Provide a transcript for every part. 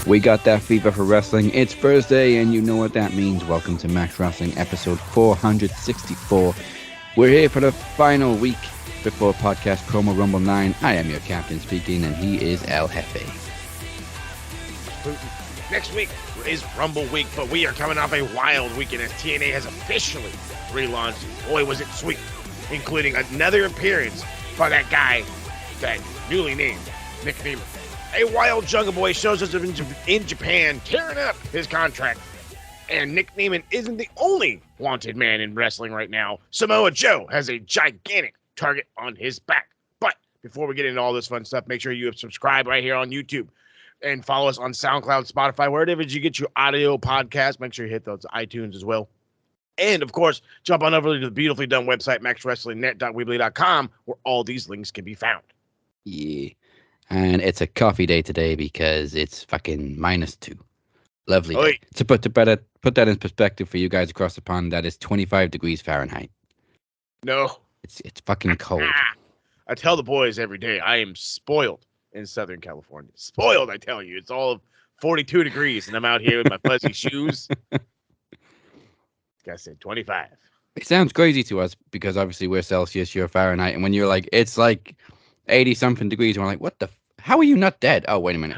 We got that fever for wrestling. It's Thursday, and you know what that means. Welcome to Max Wrestling, episode 464. We're here for the final week before podcast promo Rumble 9. I am your captain speaking, and he is El Jefe. Next week is Rumble week, but we are coming off a wild weekend as TNA has officially relaunched. Boy, was it sweet, including another appearance by that guy, that newly named Nic Nemeth. A wild Jungle Boy shows us in Japan, tearing up his contract. And Nic Nemeth isn't the only wanted man in wrestling right now. Samoa Joe has a gigantic target on his back. But before we get into all this fun stuff, make sure you subscribe right here on YouTube and follow us on SoundCloud, Spotify, wherever you get your audio podcast. Make sure you hit those iTunes as well. And, of course, jump on over to the beautifully done website, maxwrestlingnet.weebly.com, where all these links can be found. Yeah. And it's a coffee day today because it's fucking -2. Lovely day. Oy. To put that in perspective for you guys across the pond, that is 25 degrees Fahrenheit. No. It's fucking cold. I tell the boys every day, I am spoiled in Southern California. Spoiled, I tell you. It's all 42 degrees, and I'm out here with my fuzzy shoes. Like I said, 25. It sounds crazy to us because obviously we're Celsius, you're Fahrenheit, and when you're like, it's like 80-something degrees, and we're like, what the how are you not dead? Oh, wait a minute.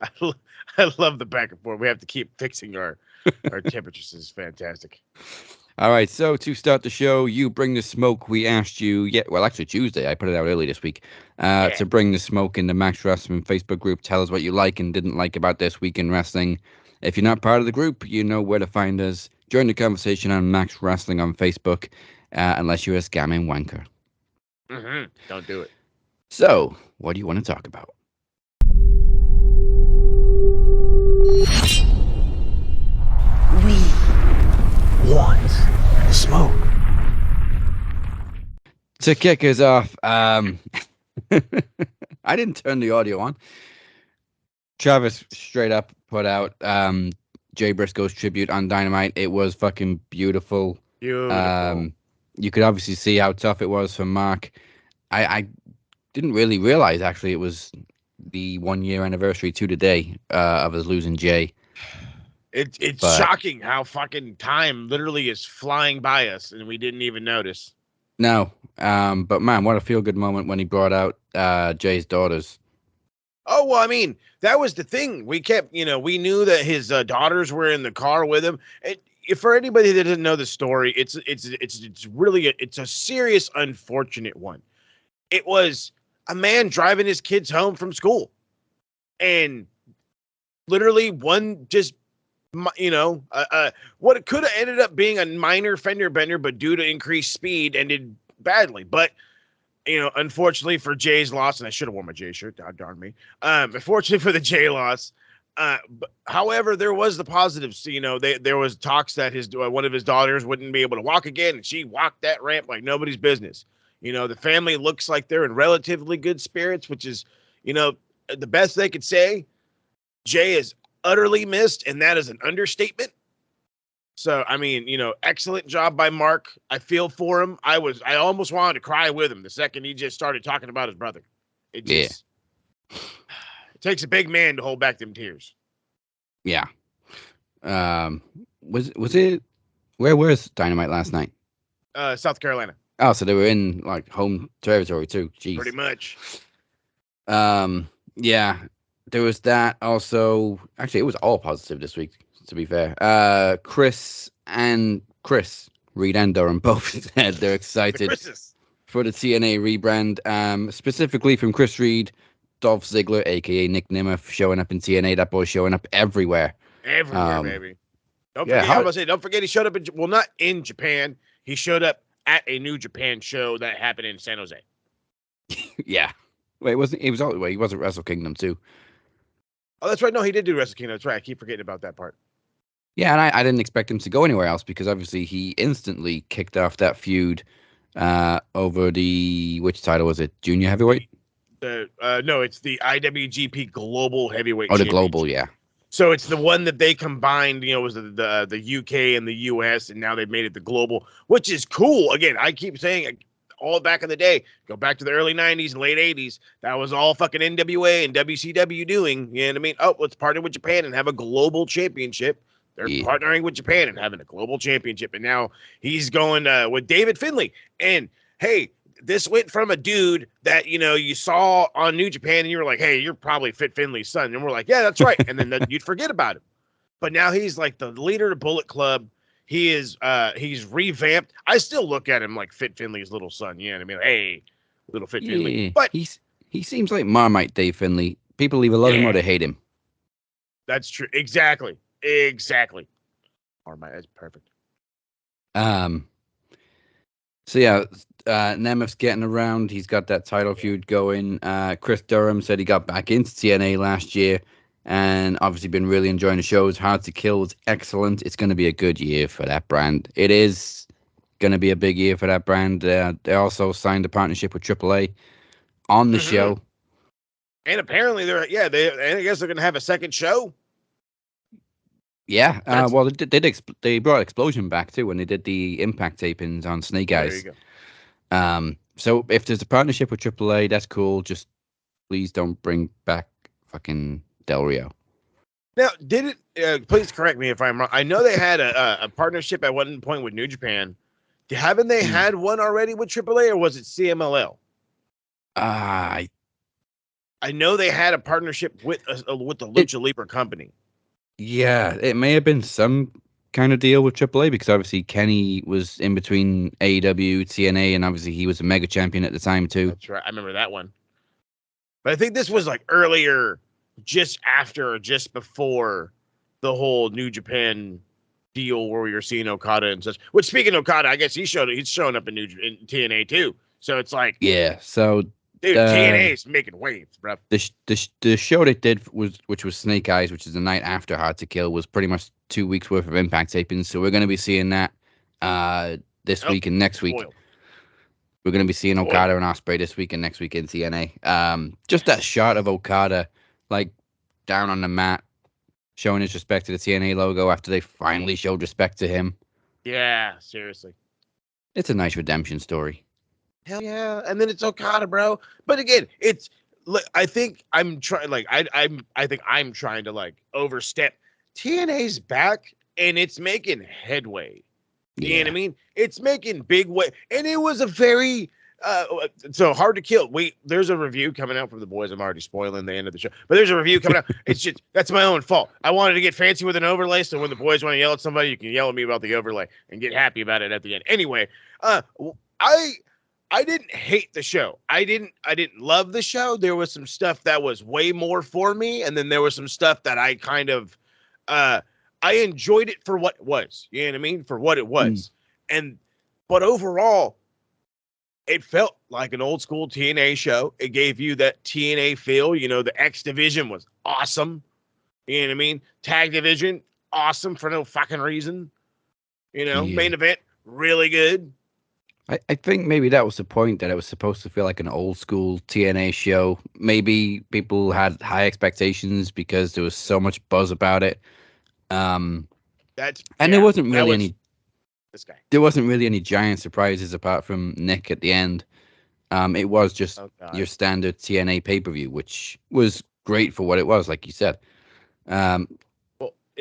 I love the back and forth. We have to keep fixing our temperatures. This is fantastic. All right, so to start the show, you bring the smoke. We asked you, actually Tuesday. I put it out early this week, to bring the smoke in the Max Wrestling Facebook group. Tell us what you like and didn't like about this week in wrestling. If you're not part of the group, you know where to find us. Join the conversation on Max Wrestling on Facebook, unless you're a scamming wanker. Don't do it. So, what do you want to talk about? We want smoke. To kick us off, I didn't turn the audio on. Travis straight up put out Jay Briscoe's tribute on Dynamite. It was fucking beautiful. Beautiful. You could obviously see how tough it was for Mark. I didn't really realize, actually, it was the 1-year anniversary to the day of us losing Jay. It's shocking how fucking time literally is flying by us, and we didn't even notice. No, but man, what a feel-good moment when he brought out Jay's daughters. Oh, well, I mean, that was the thing. We kept, we knew that his daughters were in the car with him. For anybody that doesn't know the story, it's really a serious, unfortunate one. It was a man driving his kids home from school, and literally one just, what it could have ended up being a minor fender bender, but due to increased speed, ended badly. But unfortunately for Jay's loss, and I should have worn my Jay shirt, darn me. Unfortunately for the Jay loss. However, there was the positives. There was talks that one of his daughters wouldn't be able to walk again, and she walked that ramp like nobody's business. The family looks like they're in relatively good spirits, which is, the best they could say. Jay is utterly missed, and that is an understatement. So, I mean, excellent job by Mark. I feel for him. I almost wanted to cry with him the second he just started talking about his brother. It takes a big man to hold back them tears. Yeah. Was it? Where was Dynamite last night? South Carolina. Oh, so they were in like home territory too. Jeez. Pretty much. Yeah. There was that. Also, actually, it was all positive this week. To be fair, Chris Reed and Durham both said they're excited for the TNA rebrand. Specifically from Chris Reed. Dolph Ziggler, a.k.a. Nic Nemeth, showing up in TNA. That boy's showing up everywhere. Everywhere, baby. Don't forget he showed up not in Japan. He showed up at a New Japan show that happened in San Jose. Yeah. Wait, he was at Wrestle Kingdom too. Oh, that's right. No, he did do Wrestle Kingdom. That's right. I keep forgetting about that part. Yeah, and I didn't expect him to go anywhere else because obviously he instantly kicked off that feud over which title was it? Junior heavyweight? No, it's the IWGP Global Heavyweight. Oh, the Global, yeah. So it's the one that they combined, was the UK and the US, and now they've made it the Global, which is cool. Again, I keep saying all back in the day. Go back to the early 90s and late 80s. That was all fucking NWA and WCW doing. You know what I mean? Oh, let's partner with Japan and have a global championship. They're partnering with Japan and having a global championship. And now he's going with David Finlay. And hey, this went from a dude that, you know, you saw on New Japan and you were like, hey, you're probably Fit Finlay's son. And we're like, yeah, that's right. And then you'd forget about him. But now he's like the leader of Bullet Club. He is he's revamped. I still look at him like Fit Finlay's little son. You know what I mean? Hey, little Fit Finlay. But he seems like Marmite Dave Finlay. People either love him or they hate him. That's true. Exactly. Marmite, that's perfect. So yeah, Nemeth's getting around. He's got that title feud going. Chris Durham said he got back into TNA last year. And obviously been really enjoying the shows. Hard to Kill was excellent. It's going to be a good year for that brand. It is going to be a big year for that brand. They also signed a partnership with AAA on the show. And apparently I guess they're going to have a second show. Yeah. Well, they brought Explosion back too when they did the Impact tapings on Snake Eyes. There you go. So if there's a partnership with AAA, that's cool. Just please don't bring back fucking Del Rio. Now, did it? Please correct me if I'm wrong. I know they had a partnership at one point with New Japan. Haven't they had one already with AAA, or was it CMLL? I know they had a partnership with the Lucha Libre company. Yeah, it may have been some kind of deal with AAA because obviously Kenny was in between AEW, TNA, and obviously he was a mega champion at the time too. That's right. I remember that one. But I think this was like earlier. Just after or just before the whole New Japan deal where we were seeing Okada and such. Which, speaking of Okada, I guess he's showing up in TNA too. So it's like, yeah. So dude, TNA is making waves, bro. The show they did which was Snake Eyes, which is the night after Hard to Kill, was pretty much 2 weeks worth of Impact tapings. So we're going to be seeing that this week and next week. We're going to be seeing Okada and Ospreay this week and next week in TNA. Just that shot of Okada, like down on the mat, showing his respect to the TNA logo after they finally showed respect to him. Yeah, seriously. It's a nice redemption story. Hell yeah. And then it's Okada, bro. But again, it's I think I'm trying I think I'm trying to like overstep. TNA's back and it's making headway. You know what I mean? It's making big way. And it was a very so Hard to Kill. There's a review coming out from the boys. I'm already spoiling the end of the show, but there's a review coming out. It's just that's my own fault. I wanted to get fancy with an overlay, so when the boys want to yell at somebody, you can yell at me about the overlay and get happy about it at the end. Anyway, I didn't hate the show. I didn't love the show. There was some stuff that was way more for me, and then there was some stuff that I kind of I enjoyed it for what it was. You know what I mean? For what it was, but overall, it felt like an old school TNA show. It gave you that TNA feel. You know, the X division was awesome. You know what I mean? Tag division, awesome for no fucking reason. You know, main event, really good. I think maybe that was the point, that it was supposed to feel like an old school TNA show. Maybe people had high expectations because there was so much buzz about it. There wasn't really any. This guy. There wasn't really any giant surprises apart from Nick at the end. It was just your standard TNA pay-per-view, which was great for what it was, like you said.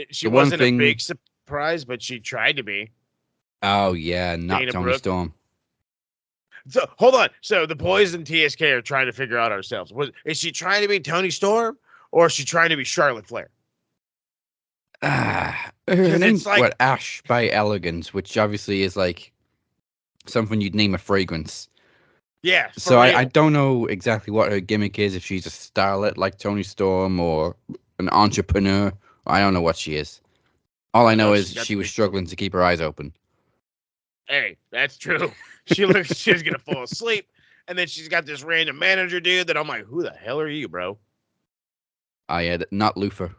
She wasn't a big surprise, but she tried to be. Oh yeah, not Dana Toni Brooke. Storm. So hold on. So the boys in TSK are trying to figure out ourselves. Is she trying to be Toni Storm or is she trying to be Charlotte Flair? Her name's like Ash by Elegance, which obviously is like something you'd name a fragrance. Yeah. So I don't know exactly what her gimmick is, if she's a starlet like Toni Storm or an entrepreneur. I don't know what she is. All I know is she was struggling to keep her eyes open. Hey, that's true. She looks she's gonna fall asleep, and then she's got this random manager dude that I'm like, who the hell are you, bro? Oh yeah, not Luther.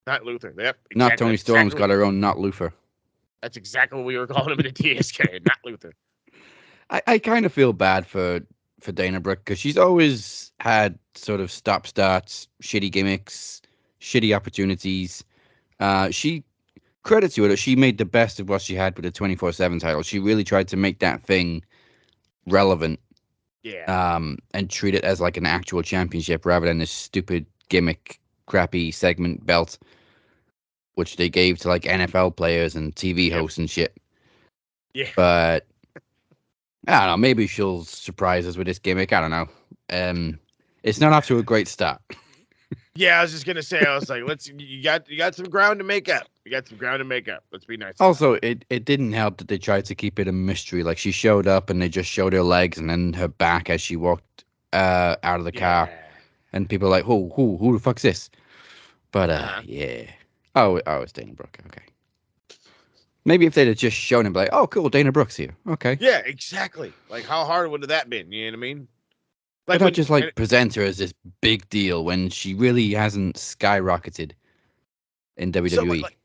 Not Luther. Yep. Exactly. Not Toni Storm's got her own not Luther. That's exactly what we were calling him in the TSK, not Luther. I kind of feel bad for Dana Brooke because she's always had sort of stop-starts, shitty gimmicks, shitty opportunities. She credit to her, she made the best of what she had with the 24/7 title. She really tried to make that thing relevant. Yeah. And treat it as like an actual championship rather than this stupid gimmick, crappy segment belt, which they gave to like NFL players and TV hosts and shit. Yeah. But I don't know. Maybe she'll surprise us with this gimmick. I don't know. It's not off to a great start. Yeah, I was just gonna say, I was like, you got some ground to make up. You got some ground to make up. Let's be nice. Also, it didn't help that they tried to keep it a mystery. Like she showed up and they just showed her legs and then her back as she walked out of the car, and people are like, who the fuck's this? But yeah. Oh, it's Dana Brooke. Okay. Maybe if they'd have just shown him, like, oh, cool, Dana Brooke's here. Okay. Yeah, exactly. Like, how hard would have that been? You know what I mean? Like, not just like present her as this big deal when she really hasn't skyrocketed in WWE. So, like,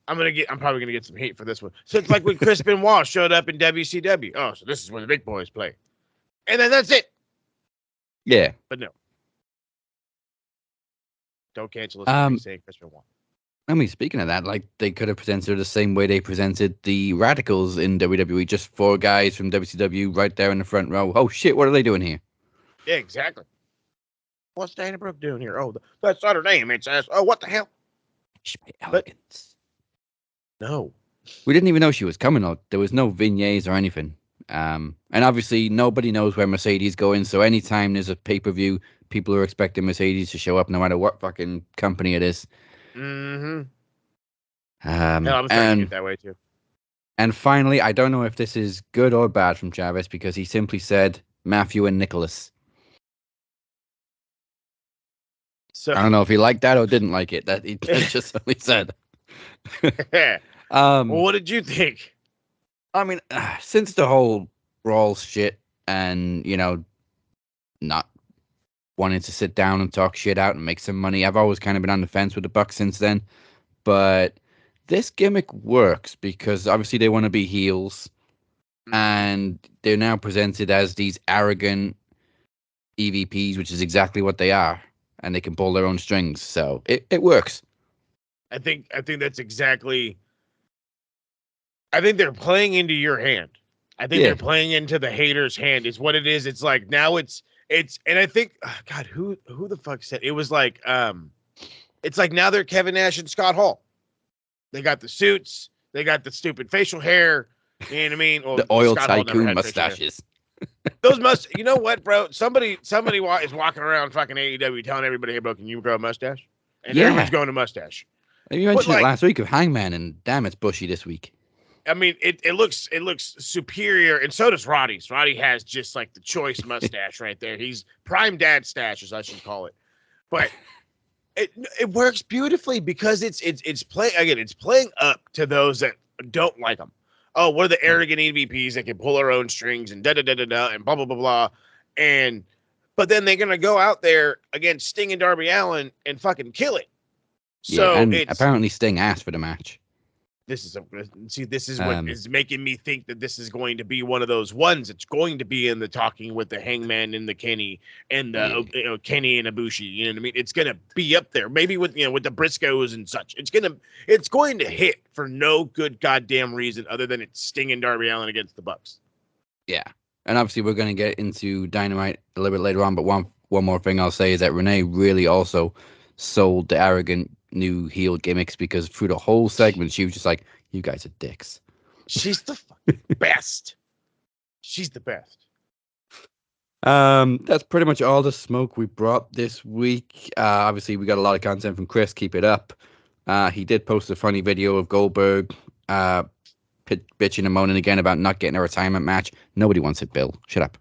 I'm probably gonna get some hate for this one. So it's like when Chris Benoit showed up in WCW. Oh, so this is where the big boys play, and then that's it. Yeah, but no, don't cancel us saying Chris Benoit. I mean, speaking of that, like they could have presented her the same way they presented the Radicals in WWE, just 4 guys from WCW right there in the front row. Oh shit, what are they doing here? Yeah, exactly. What's Dana Brooke doing here? Oh, that's not her name. It's oh, what the hell? Elegance. No, we didn't even know she was coming. There was no vignettes or anything. And obviously nobody knows where Mercedes going. So anytime there's a pay-per-view, people are expecting Mercedes to show up, no matter what fucking company it is. Mm-hmm. I'm starting to get that way too. And finally, I don't know if this is good or bad from Travis because he simply said Matthew and Nicholas. So I don't know if he liked that or didn't like it. That he just only said. Well, what did you think? I mean, since the whole Rawls shit and not wanting to sit down and talk shit out and make some money, I've always kind of been on the fence with the Bucks since then. But this gimmick works because obviously they want to be heels, and they're now presented as these arrogant EVPs, which is exactly what they are, and they can pull their own strings. So it works. I think that's exactly. I think they're playing into your hand. I think they're playing into the haters' hand. Is what it is. It's like now it's, and I think God, who the fuck said it was like it's like now they're Kevin Nash and Scott Hall. They got the suits. They got the stupid facial hair. You know what I mean? Well, the oil tycoon mustaches. Those you know what, bro? Somebody is walking around fucking AEW telling everybody, "Hey, bro, can you grow a mustache?" And everyone's going to mustache. You mentioned it last week of Hangman, and damn, it's bushy this week. I mean, it looks superior, and so does Roddy's. Roddy has just like the choice mustache right there. He's prime dad stash, as I should call it. But it works beautifully because it's playing up to those that don't like them. Oh, we're the arrogant EVPs that can pull our own strings and da da da da da and blah blah blah blah. But then they're gonna go out there against Sting and Darby Allin and fucking kill it. So and apparently Sting asked for the match. This is what is making me think that this is going to be one of those ones. It's going to be in the talking with the Hangman and the Kenny and the Kenny and Ibushi. You know what I mean? It's gonna be up there. Maybe with with the Briscoes and such. It's going to hit for no good goddamn reason other than it's Sting and Darby Allin against the Bucks. Yeah, and obviously we're gonna get into Dynamite a little bit later on. But one more thing I'll say is that Renee really also sold the arrogant new heel gimmicks because through the whole segment she was just like, you guys are dicks. She's the fucking best. She's the best. That's pretty much all the smoke we brought this week. Obviously we got a lot of content from Chris. Keep it up. He did post a funny video of Goldberg bitching and moaning again about not getting a retirement match. Nobody wants it, Bill. Shut up.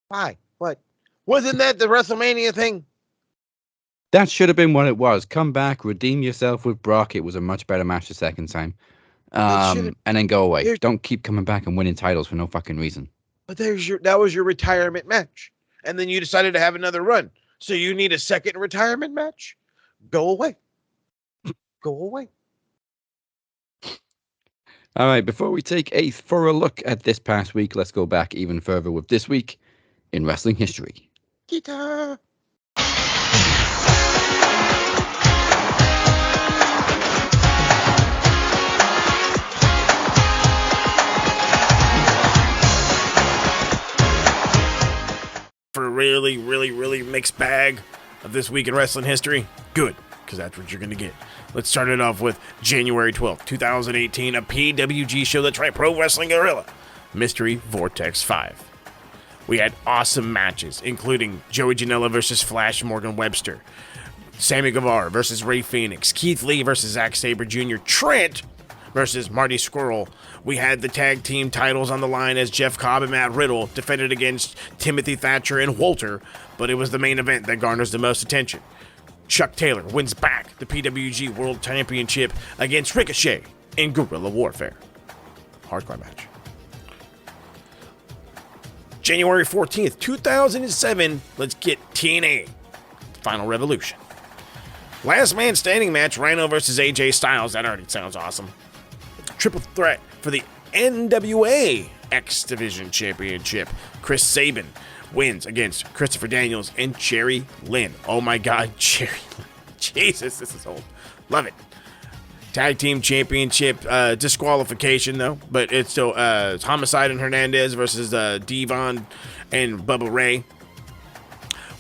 Why? What? Wasn't that the WrestleMania thing? That should have been what it was. Come back, redeem yourself with Brock. It was a much better match the second time. And then go away. Don't keep coming back and winning titles for no fucking reason. But that was your retirement match. And then you decided to have another run. So you need a second retirement match? Go away. Go away. All right, before we take a thorough look at this past week, let's go back even further with this week in wrestling history. Guitar. for a really, really, really mixed bag of this week in wrestling history? Good, because that's what you're going to get. Let's start it off with January 12th, 2018, a PWG show. That's right, Pro Wrestling Guerrilla Mystery Vortex 5. We had awesome matches, including Joey Janela versus Flash Morgan Webster, Sammy Guevara versus Ray Phoenix, Keith Lee versus Zack Sabre Jr., Trent versus Marty Squirrel. We had the tag team titles on the line as Jeff Cobb and Matt Riddle defended against Timothy Thatcher and Walter, but it was the main event that garners the most attention. Chuck Taylor wins back the PWG World Championship against Ricochet in Guerrilla Warfare. Hardcore match. January 14th, 2007, let's get TNA Final Revolution. Last man standing match, Rhino versus AJ Styles. That already sounds awesome. Triple threat for the NWA X Division Championship. Chris Sabin wins against Christopher Daniels and Jerry Lynn. Oh my God, Jerry Lynn. Jesus, this is old. Love it. Tag Team Championship disqualification, though, but it's still Homicide and Hernandez versus Devon and Bubba Ray.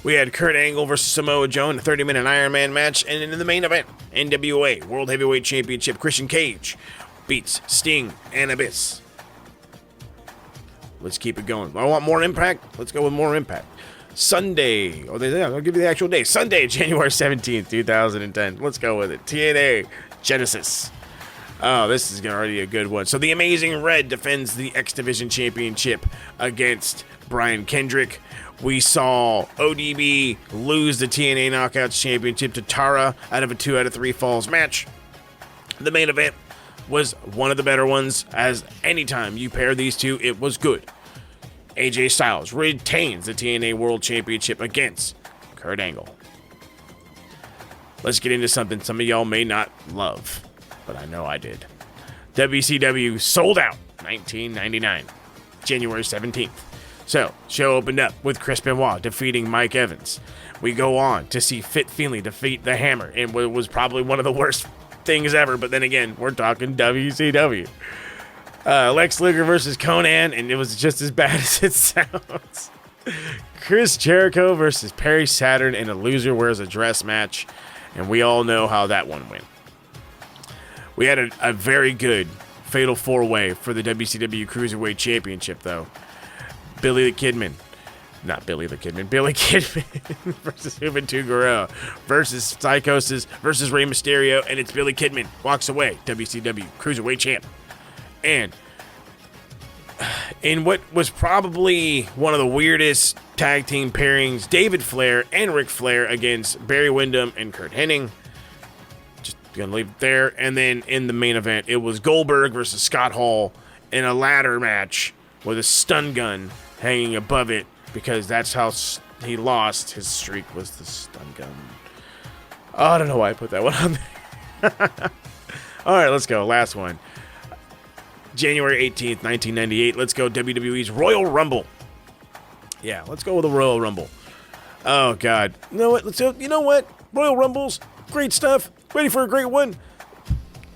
We had Kurt Angle versus Samoa Joe in a 30-minute Iron Man match, and in the main event, NWA World Heavyweight Championship, Christian Cage beats Sting and Abyss. Let's keep it going. I want more Impact. Let's go with more Impact. Sunday. I'll give you the actual day. Sunday, January 17th, 2010. Let's go with it. TNA Genesis. Oh, this is already a good one. So the Amazing Red defends the X Division Championship against Brian Kendrick. We saw ODB lose the TNA Knockouts Championship to Tara out of a 2 out of 3 falls match. The main event was one of the better ones, as anytime you pair these two, it was good. AJ Styles retains the TNA World Championship against Kurt Angle. Let's get into something some of y'all may not love, but I know I did. WCW Sold Out 1999, January 17th. So, show opened up with Chris Benoit defeating Mike Evans. We go on to see Fit Finlay defeat the Hammer in what was probably one of the worst things ever, but then again, we're talking WCW. Lex Luger versus Conan, and it was just as bad as it sounds. Chris Jericho versus Perry Saturn in a loser wears a dress match, and we all know how that one went. We had a very good fatal 4-way for the WCW Cruiserweight Championship, though. Billy Kidman versus Juventud Guerrero versus Psychosis versus Rey Mysterio, and it's Billy Kidman walks away, WCW Cruiserweight Champ. And in what was probably one of the weirdest tag team pairings, David Flair and Ric Flair against Barry Windham and Kurt Hennig. Just gonna leave it there. And then in the main event, it was Goldberg versus Scott Hall in a ladder match with a stun gun hanging above it, because that's how he lost his streak, was the stun gun. Oh, I don't know why I put that one on there. All right, let's go. Last one. January 18th, 1998. Let's go WWE's Royal Rumble. Yeah, let's go with the Royal Rumble. Oh, God. You know what? Royal Rumbles, great stuff. Ready for a great one?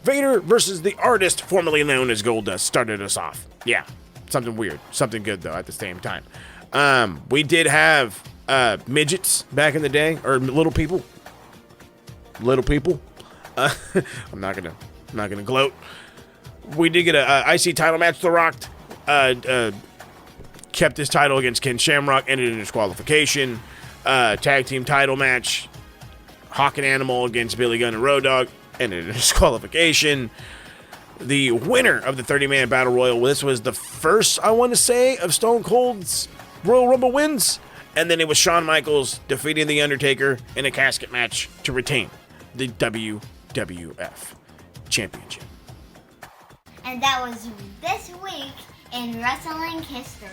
Vader versus the Artist, formerly known as Goldust, started us off. Yeah, something weird. Something good, though, at the same time. We did have midgets back in the day, or little people. I'm not gonna gloat. We did get a IC title match. The Rock kept his title against Ken Shamrock, ended in disqualification. Tag team title match. Hawk and Animal against Billy Gunn and Road Dogg, ended in disqualification. The winner of the 30-man Battle Royal, this was the first, I want to say, of Stone Cold's Royal Rumble wins. And then it was Shawn Michaels defeating The Undertaker in a casket match to retain the WWF Championship. And that was this week in wrestling history.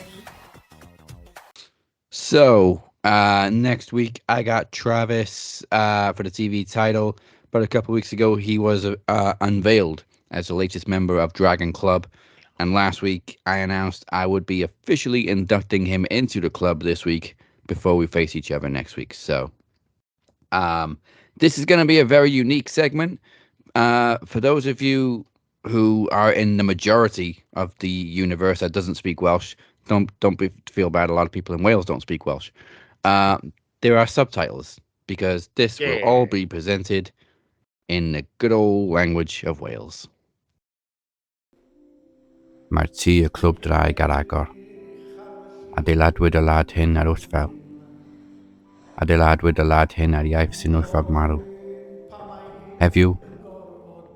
So, next week I got Travis for the TV title, but a couple weeks ago he was unveiled as the latest member of Dragon Club, and last week I announced I would be officially inducting him into the club this week before we face each other next week. So, this is going to be a very unique segment. For those of you who are in the majority of the universe that doesn't speak Welsh, feel bad. A lot of people in Wales don't speak Welsh. There are subtitles because this will all be presented in the good old language of Wales. Mae'r tŷ y clwb draig ar agor. Adeiladwyd y lad hyn ar wrthfel. Adeiladwyd y lad hyn ar iaith sy'n wrthfawr marw. Heddiw,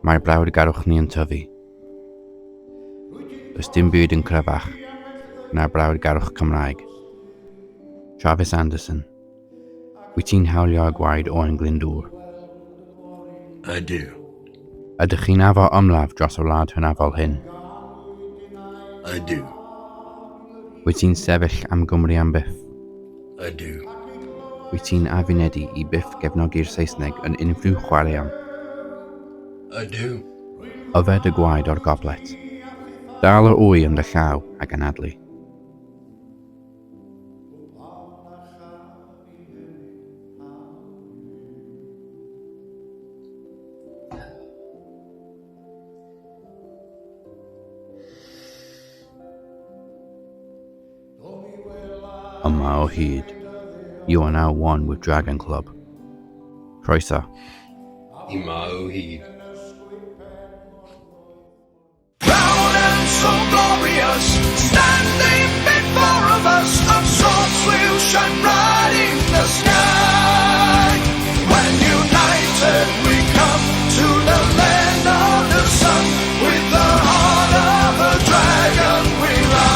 mae'r brawd garwch ni yn tyfu. Does dim byd yn cryfach na'r brawd garwch Cymraeg. Travis Anderson. Wyt ti'n hawlio gwaed o yn Glyndŵr? I do. Ydych chi'n afo ymlaf dros y wlad hynafol hyn? I do. Wyt ti'n sefyll am Gymru am byth? I do. Wyt ti'n afunedu i byth gefnogi'r Saesneg yn unrhyw chwaraeon? I do. Yfed y gwaed o'r goblet. Dal yr wy yn dy llaw ac anadlu. Yma o hyd. You are now one with Dragon Club. Croeso. Yma o hyd. Proud and so glorious, standing before of us, our swords will shine bright in the sky. When united we come to the land of the sun, with the heart of a dragon we ride.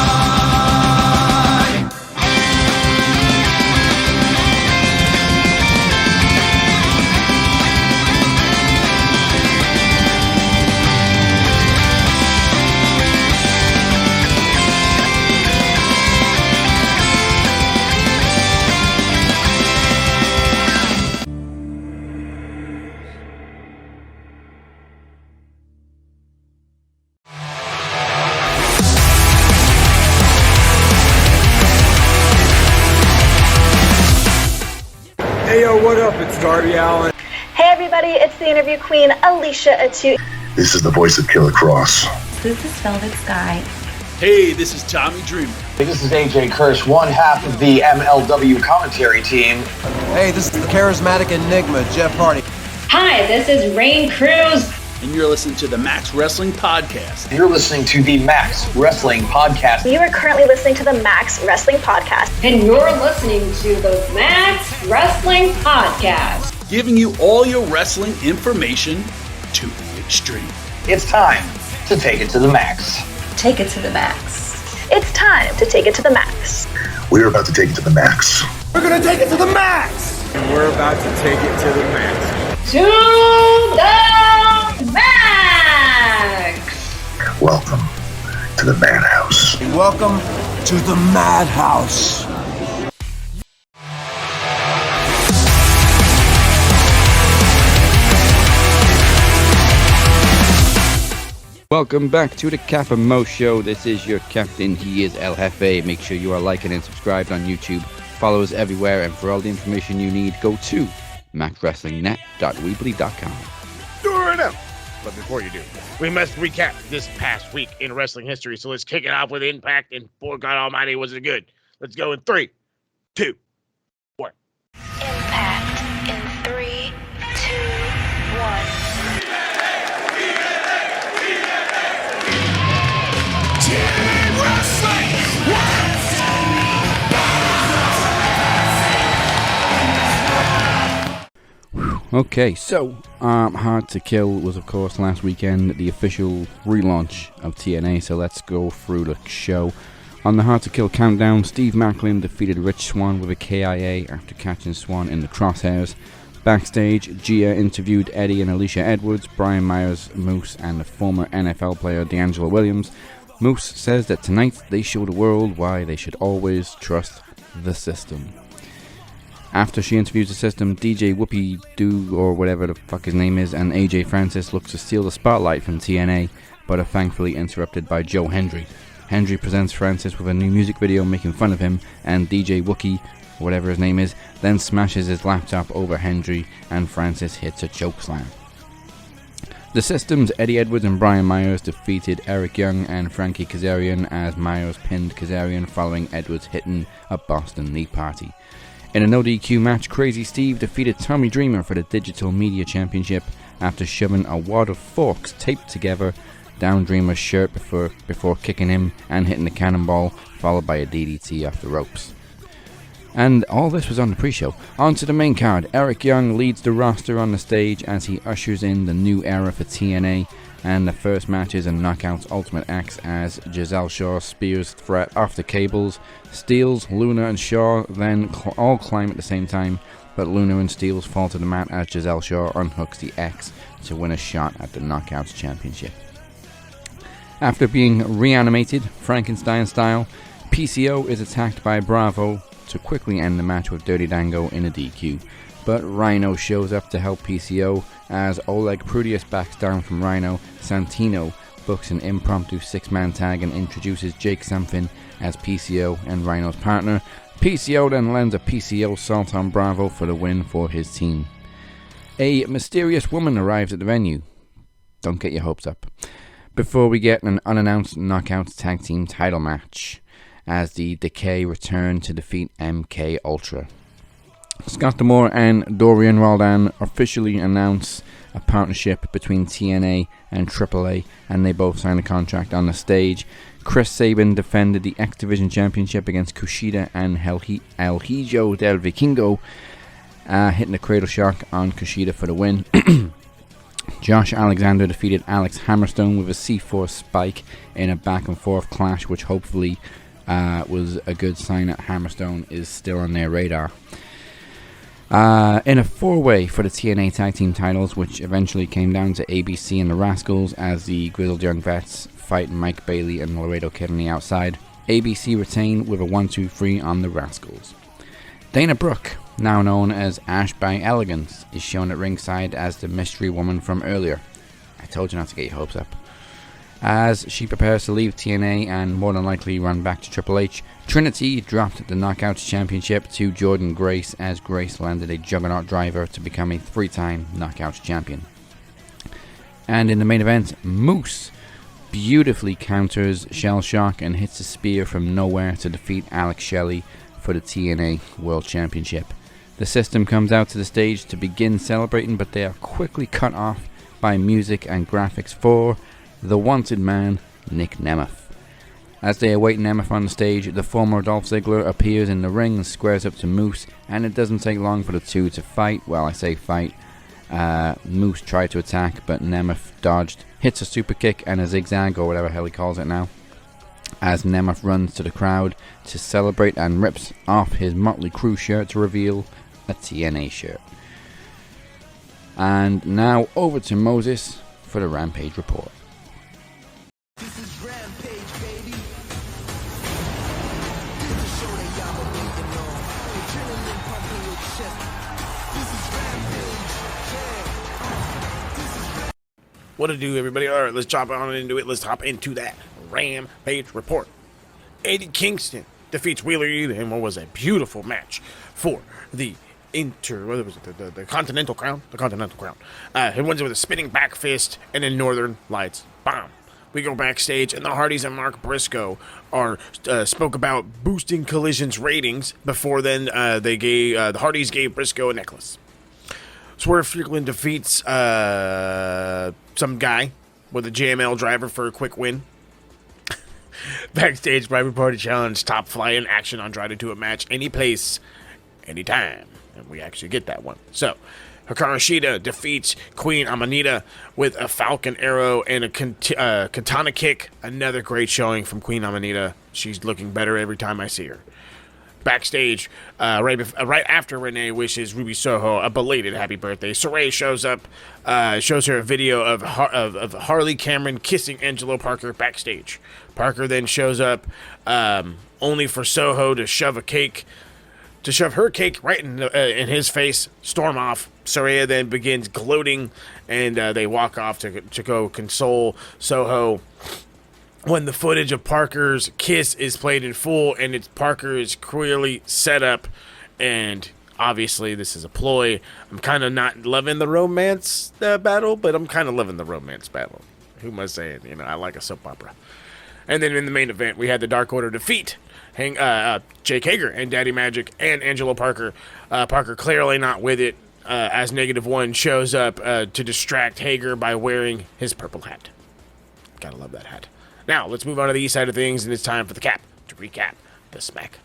Hey yo, what up? It's Darby Allin. Hey everybody, it's the interview queen, Alicia Atu. This is the voice of Killer Cross. This is Velvet Sky. Hey, this is Tommy Dreamer. Hey, this is AJ Kirsch, one half of the MLW commentary team. Hey, this is the charismatic enigma, Jeff Hardy. Hi, this is Rain Cruz. And you're listening to the Max Wrestling Podcast. You're listening to the Max Wrestling Podcast. You are currently listening to the Max Wrestling Podcast. And you're listening to the Max Wrestling Podcast. Giving you all your wrestling information to the extreme. It's time to take it to the max. Take it to the max. It's time to take it to the max. We're about to take it to the max. We're gonna take it to the max! And we're about to take it to the max. To the max! Welcome to the Madhouse. Welcome to the Madhouse. Welcome back to the Cap and Mo Show. This is your captain. He is El Jefe. Make sure you are liking and subscribed on YouTube. Follow us everywhere, and for all the information you need, go to maxwrestlingnet.weebly.com. Do it right now. But before you do, we must recap this past week in wrestling history. So let's kick it off with Impact, and for God Almighty, was it good? Let's go in 3, 2, 1. Impact in 3, 2, 1. Okay, so Hard To Kill was, of course, last weekend, the official relaunch of TNA, so let's go through the show. On the Hard To Kill countdown, Steve Macklin defeated Rich Swann with a KIA after catching Swann in the crosshairs. Backstage, Gia interviewed Eddie and Alicia Edwards, Brian Myers, Moose, and the former NFL player D'Angelo Williams. Moose says that tonight they show the world why they should always trust the system. After she interviews the system, DJ Whoopi Doo, or whatever the fuck his name is, and AJ Francis look to steal the spotlight from TNA, but are thankfully interrupted by Joe Hendry. Hendry presents Francis with a new music video making fun of him, and DJ Wookie, whatever his name is, then smashes his laptop over Hendry, and Francis hits a chokeslam. The System's Eddie Edwards and Brian Myers defeated Eric Young and Frankie Kazarian as Myers pinned Kazarian following Edwards hitting a Boston Knee Party. In a no DQ match, Crazy Steve defeated Tommy Dreamer for the Digital Media Championship after shoving a wad of forks taped together down Dreamer's shirt before kicking him and hitting the cannonball, followed by a DDT off the ropes. And all this was on the pre-show. On to the main card. Eric Young leads the roster on the stage as he ushers in the new era for TNA, and the first match is a Knockouts Ultimate X as Giselle Shaw spears Threat off the cables. Steels, Luna and Shaw then all climb at the same time, but Luna and Steels fall to the mat as Giselle Shaw unhooks the X to win a shot at the Knockouts Championship. After being reanimated, Frankenstein style, PCO is attacked by Bravo to quickly end the match with Dirty Dango in a DQ. But Rhino shows up to help PCO as Oleg Prudius backs down from Rhino. Santino books an impromptu 6-man tag and introduces Jake Something as PCO and Rhino's partner. PCO then lands a PCO salt on Bravo for the win for his team. A mysterious woman arrives at the venue. Don't get your hopes up. Before we get an unannounced Knockouts Tag Team title match, as the Decay return to defeat MK Ultra. Scott D'Amore and Dorian Roldan officially announce a partnership between TNA and AAA, and they both sign a contract on the stage. Chris Sabin defended the X Division Championship against Kushida and El Hijo del Vikingo, hitting a cradle shock on Kushida for the win. Josh Alexander defeated Alex Hammerstone with a C4 spike in a back and forth clash, which hopefully was a good sign that Hammerstone is still on their radar. In a 4-way for the TNA Tag Team titles, which eventually came down to ABC and the Rascals as the Grizzled Young Vets fight Mike Bailey and Laredo Kid on the outside. ABC retained with a 1-2-3 on the Rascals. Dana Brooke, now known as Ash by Elegance, is shown at ringside as the mystery woman from earlier. I told you not to get your hopes up. As she prepares to leave TNA and more than likely run back to Triple H, Trinity dropped the Knockouts Championship to Jordan Grace as Grace landed a Juggernaut driver to become a 3-time Knockouts champion. And in the main event, Moose beautifully counters Shell Shock and hits a spear from nowhere to defeat Alex Shelley for the TNA World Championship. The System comes out to the stage to begin celebrating, but they are quickly cut off by music and graphics for the wanted man, Nic Nemeth. As they await Nemeth on the stage, the former Dolph Ziggler appears in the ring and squares up to Moose, and it doesn't take long for the two to fight. Well, I say fight. Moose tried to attack, but Nemeth dodged, hits a super kick and a zigzag, or whatever the hell he calls it now, as Nemeth runs to the crowd to celebrate and rips off his Motley Crue shirt to reveal a TNA shirt. And now over to Moses for the Rampage report. What to do, everybody? All right, let's chop on into it. Let's hop into that Rampage report. Eddie Kingston defeats Wheeler Yuta in what was a beautiful match for the the Continental Crown. The Continental Crown. He wins it with a spinning back fist and then Northern Lights. Bomb. We go backstage, and the Hardys and Mark Briscoe spoke about boosting Collision's ratings. Before then, the Hardys gave Briscoe a necklace. Swerve Strickland defeats some guy with a JML driver for a quick win. Backstage, Private Party challenge top flying action Andrade to a match any place, anytime. And we actually get that one. So, Hikaru Shida defeats Queen Amanita with a Falcon Arrow and a Katana Kick. Another great showing from Queen Amanita. She's looking better every time I see her. Backstage, right after Renee wishes Ruby Soho a belated happy birthday, Saray shows up, shows her a video of Harley Cameron kissing Angelo Parker backstage. Parker then shows up, only for Soho to shove her cake right in his face, storm off. Saraya then begins gloating, and they walk off to go console Soho. When the footage of Parker's kiss is played in full, and Parker is clearly set up, and Obviously, this is a ploy. I'm kind of not loving the romance battle, but I'm kind of loving the romance battle. Who am I saying? You know, I like a soap opera. And then in the main event, we had the Dark Order defeat Jake Hager and Daddy Magic and Angelo Parker. Parker clearly not with it as -1 shows up to distract Hager by wearing his purple hat. Gotta love that hat. Now, let's move on to the east side of things, and it's time for the cap to recap the smack.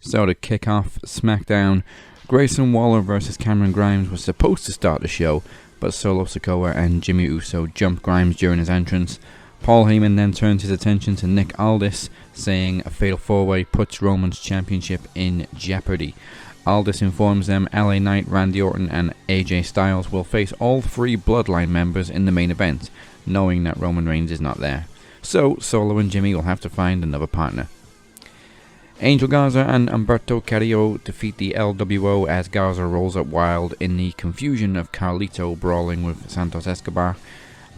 So to kick off SmackDown, Grayson Waller versus Cameron Grimes was supposed to start the show, but Solo Sikoa and Jimmy Uso jumped Grimes during his entrance. Paul Heyman then turned his attention to Nick Aldis, saying a fatal 4-way puts Roman's championship in jeopardy. Aldis informs them LA Knight, Randy Orton and AJ Styles will face all 3 Bloodline members in the main event, knowing that Roman Reigns is not there. So Solo and Jimmy will have to find another partner. Angel Garza and Humberto Carrillo defeat the LWO as Garza rolls up wild in the confusion of Carlito brawling with Santos Escobar.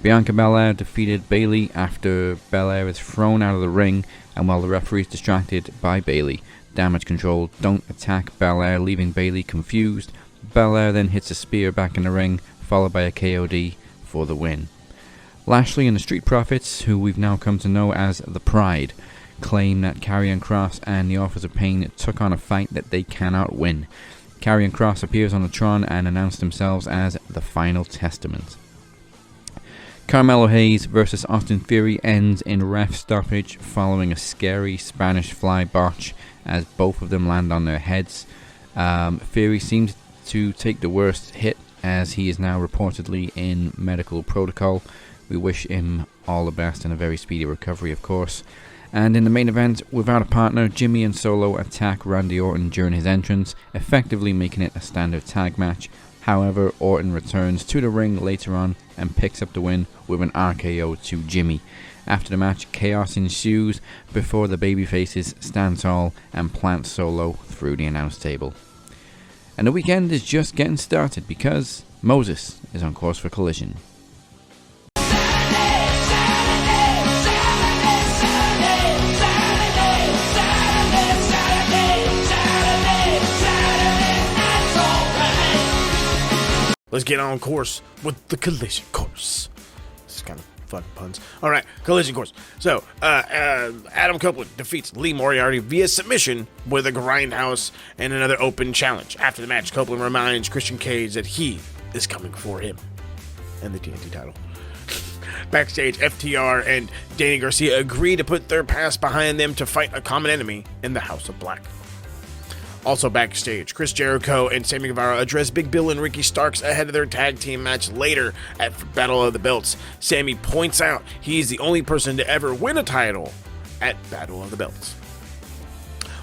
Bianca Belair defeated Bayley after Belair is thrown out of the ring, and while the referee is distracted by Bayley, Damage Control don't attack Belair, leaving Bayley confused. Belair then hits a spear back in the ring, followed by a KOD for the win. Lashley and the Street Profits, who we've now come to know as The Pride, claim that Karrion Kross and the Authors of Pain took on a fight that they cannot win. Karrion Kross appears on the Tron and announced themselves as the Final Testament. Carmelo Hayes versus Austin Theory ends in ref stoppage following a scary Spanish fly botch as both of them land on their heads. Theory seems to take the worst hit as he is now reportedly in medical protocol. We wish him all the best and a very speedy recovery, of course. And in the main event, without a partner, Jimmy and Solo attack Randy Orton during his entrance, effectively making it a standard tag match. However, Orton returns to the ring later on and picks up the win with an RKO to Jimmy. After the match, chaos ensues before the babyfaces stand tall and plant Solo through the announce table. And the weekend is just getting started because Moses is on course for Collision. Let's get on course with the Collision Course. This is kind of fun puns. All right, Collision Course. So, Adam Copeland defeats Lee Moriarty via submission with a grindhouse and another open challenge. After the match, Copeland reminds Christian Cage that he is coming for him and the TNT title. Backstage, FTR and Danny Garcia agree to put their past behind them to fight a common enemy in the House of Black. Also backstage, Chris Jericho and Sammy Guevara address Big Bill and Ricky Starks ahead of their tag team match later at Battle of the Belts. Sammy points out he's the only person to ever win a title at Battle of the Belts.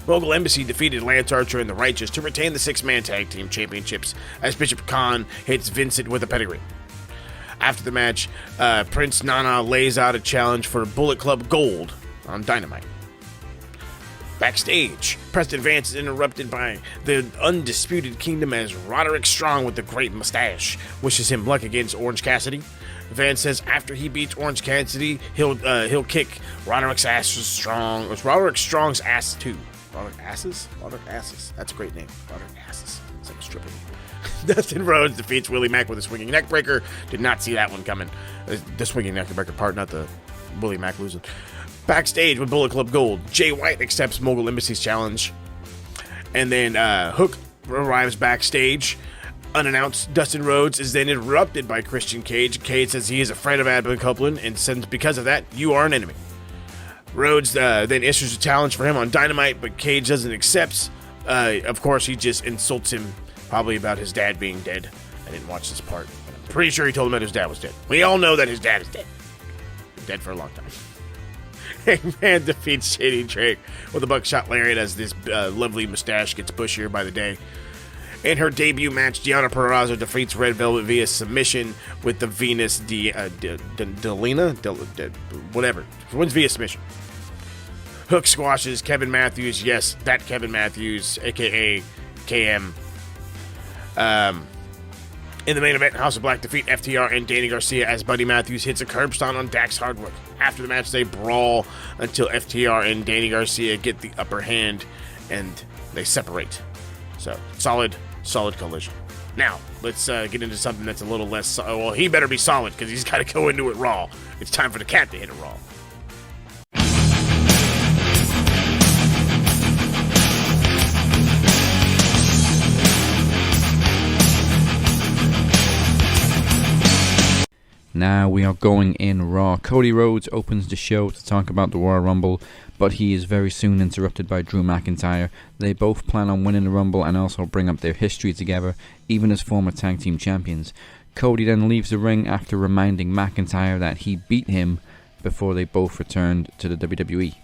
Mogul Embassy defeated Lance Archer and the Righteous to retain the 6-man tag team championships as Bishop Khan hits Vincent with a pedigree. After the match, Prince Nana lays out a challenge for Bullet Club Gold on Dynamite. Backstage, Preston Vance is interrupted by the Undisputed Kingdom as Roderick Strong with the great mustache wishes him luck against Orange Cassidy. Vance says after he beats Orange Cassidy, he'll kick Roderick Strong's ass too. Roderick Asses? Roderick Asses. That's a great name. Roderick Asses. It's like a stripper name. Dustin Rhodes defeats Willie Mack with a swinging neckbreaker. Did not see that one coming. The swinging neckbreaker part, not the Willie Mack losing. Backstage with Bullet Club Gold, Jay White accepts Mogul Embassy's challenge. And then Hook arrives backstage. Unannounced, Dustin Rhodes is then interrupted by Christian Cage. Cage says he is afraid of Adam Copeland and says because of that, you are an enemy. Rhodes then issues a challenge for him on Dynamite, but Cage doesn't accept. Of course, he just insults him, probably about his dad being dead. I didn't watch this part, but I'm pretty sure he told him that his dad was dead. We all know that his dad is dead. Dead for a long time. Hangman defeats Shady Drake with a buckshot lariat as this lovely mustache gets bushier by the day. In her debut match, Deonna Purrazzo defeats Red Velvet via submission with the Venus Delina? Whatever. Wins via submission. Hook squashes Kevin Matthews. Yes, that Kevin Matthews, a.k.a. KM. In the main event, House of Black defeat FTR and Danny Garcia as Buddy Matthews hits a curb stomp on Dax Hardwood. After the match, they brawl until FTR and Danny Garcia get the upper hand and they separate. So, solid collision. Now, let's get into something that's a little less... well, he better be solid because he's got to go into it raw. It's time for the cat to hit it raw. Now we are going in Raw. Cody Rhodes opens the show to talk about the Royal Rumble, but he is very soon interrupted by Drew McIntyre. They both plan on winning the Rumble and also bring up their history together, even as former tag team champions. Cody then leaves the ring after reminding McIntyre that he beat him before they both returned to the WWE.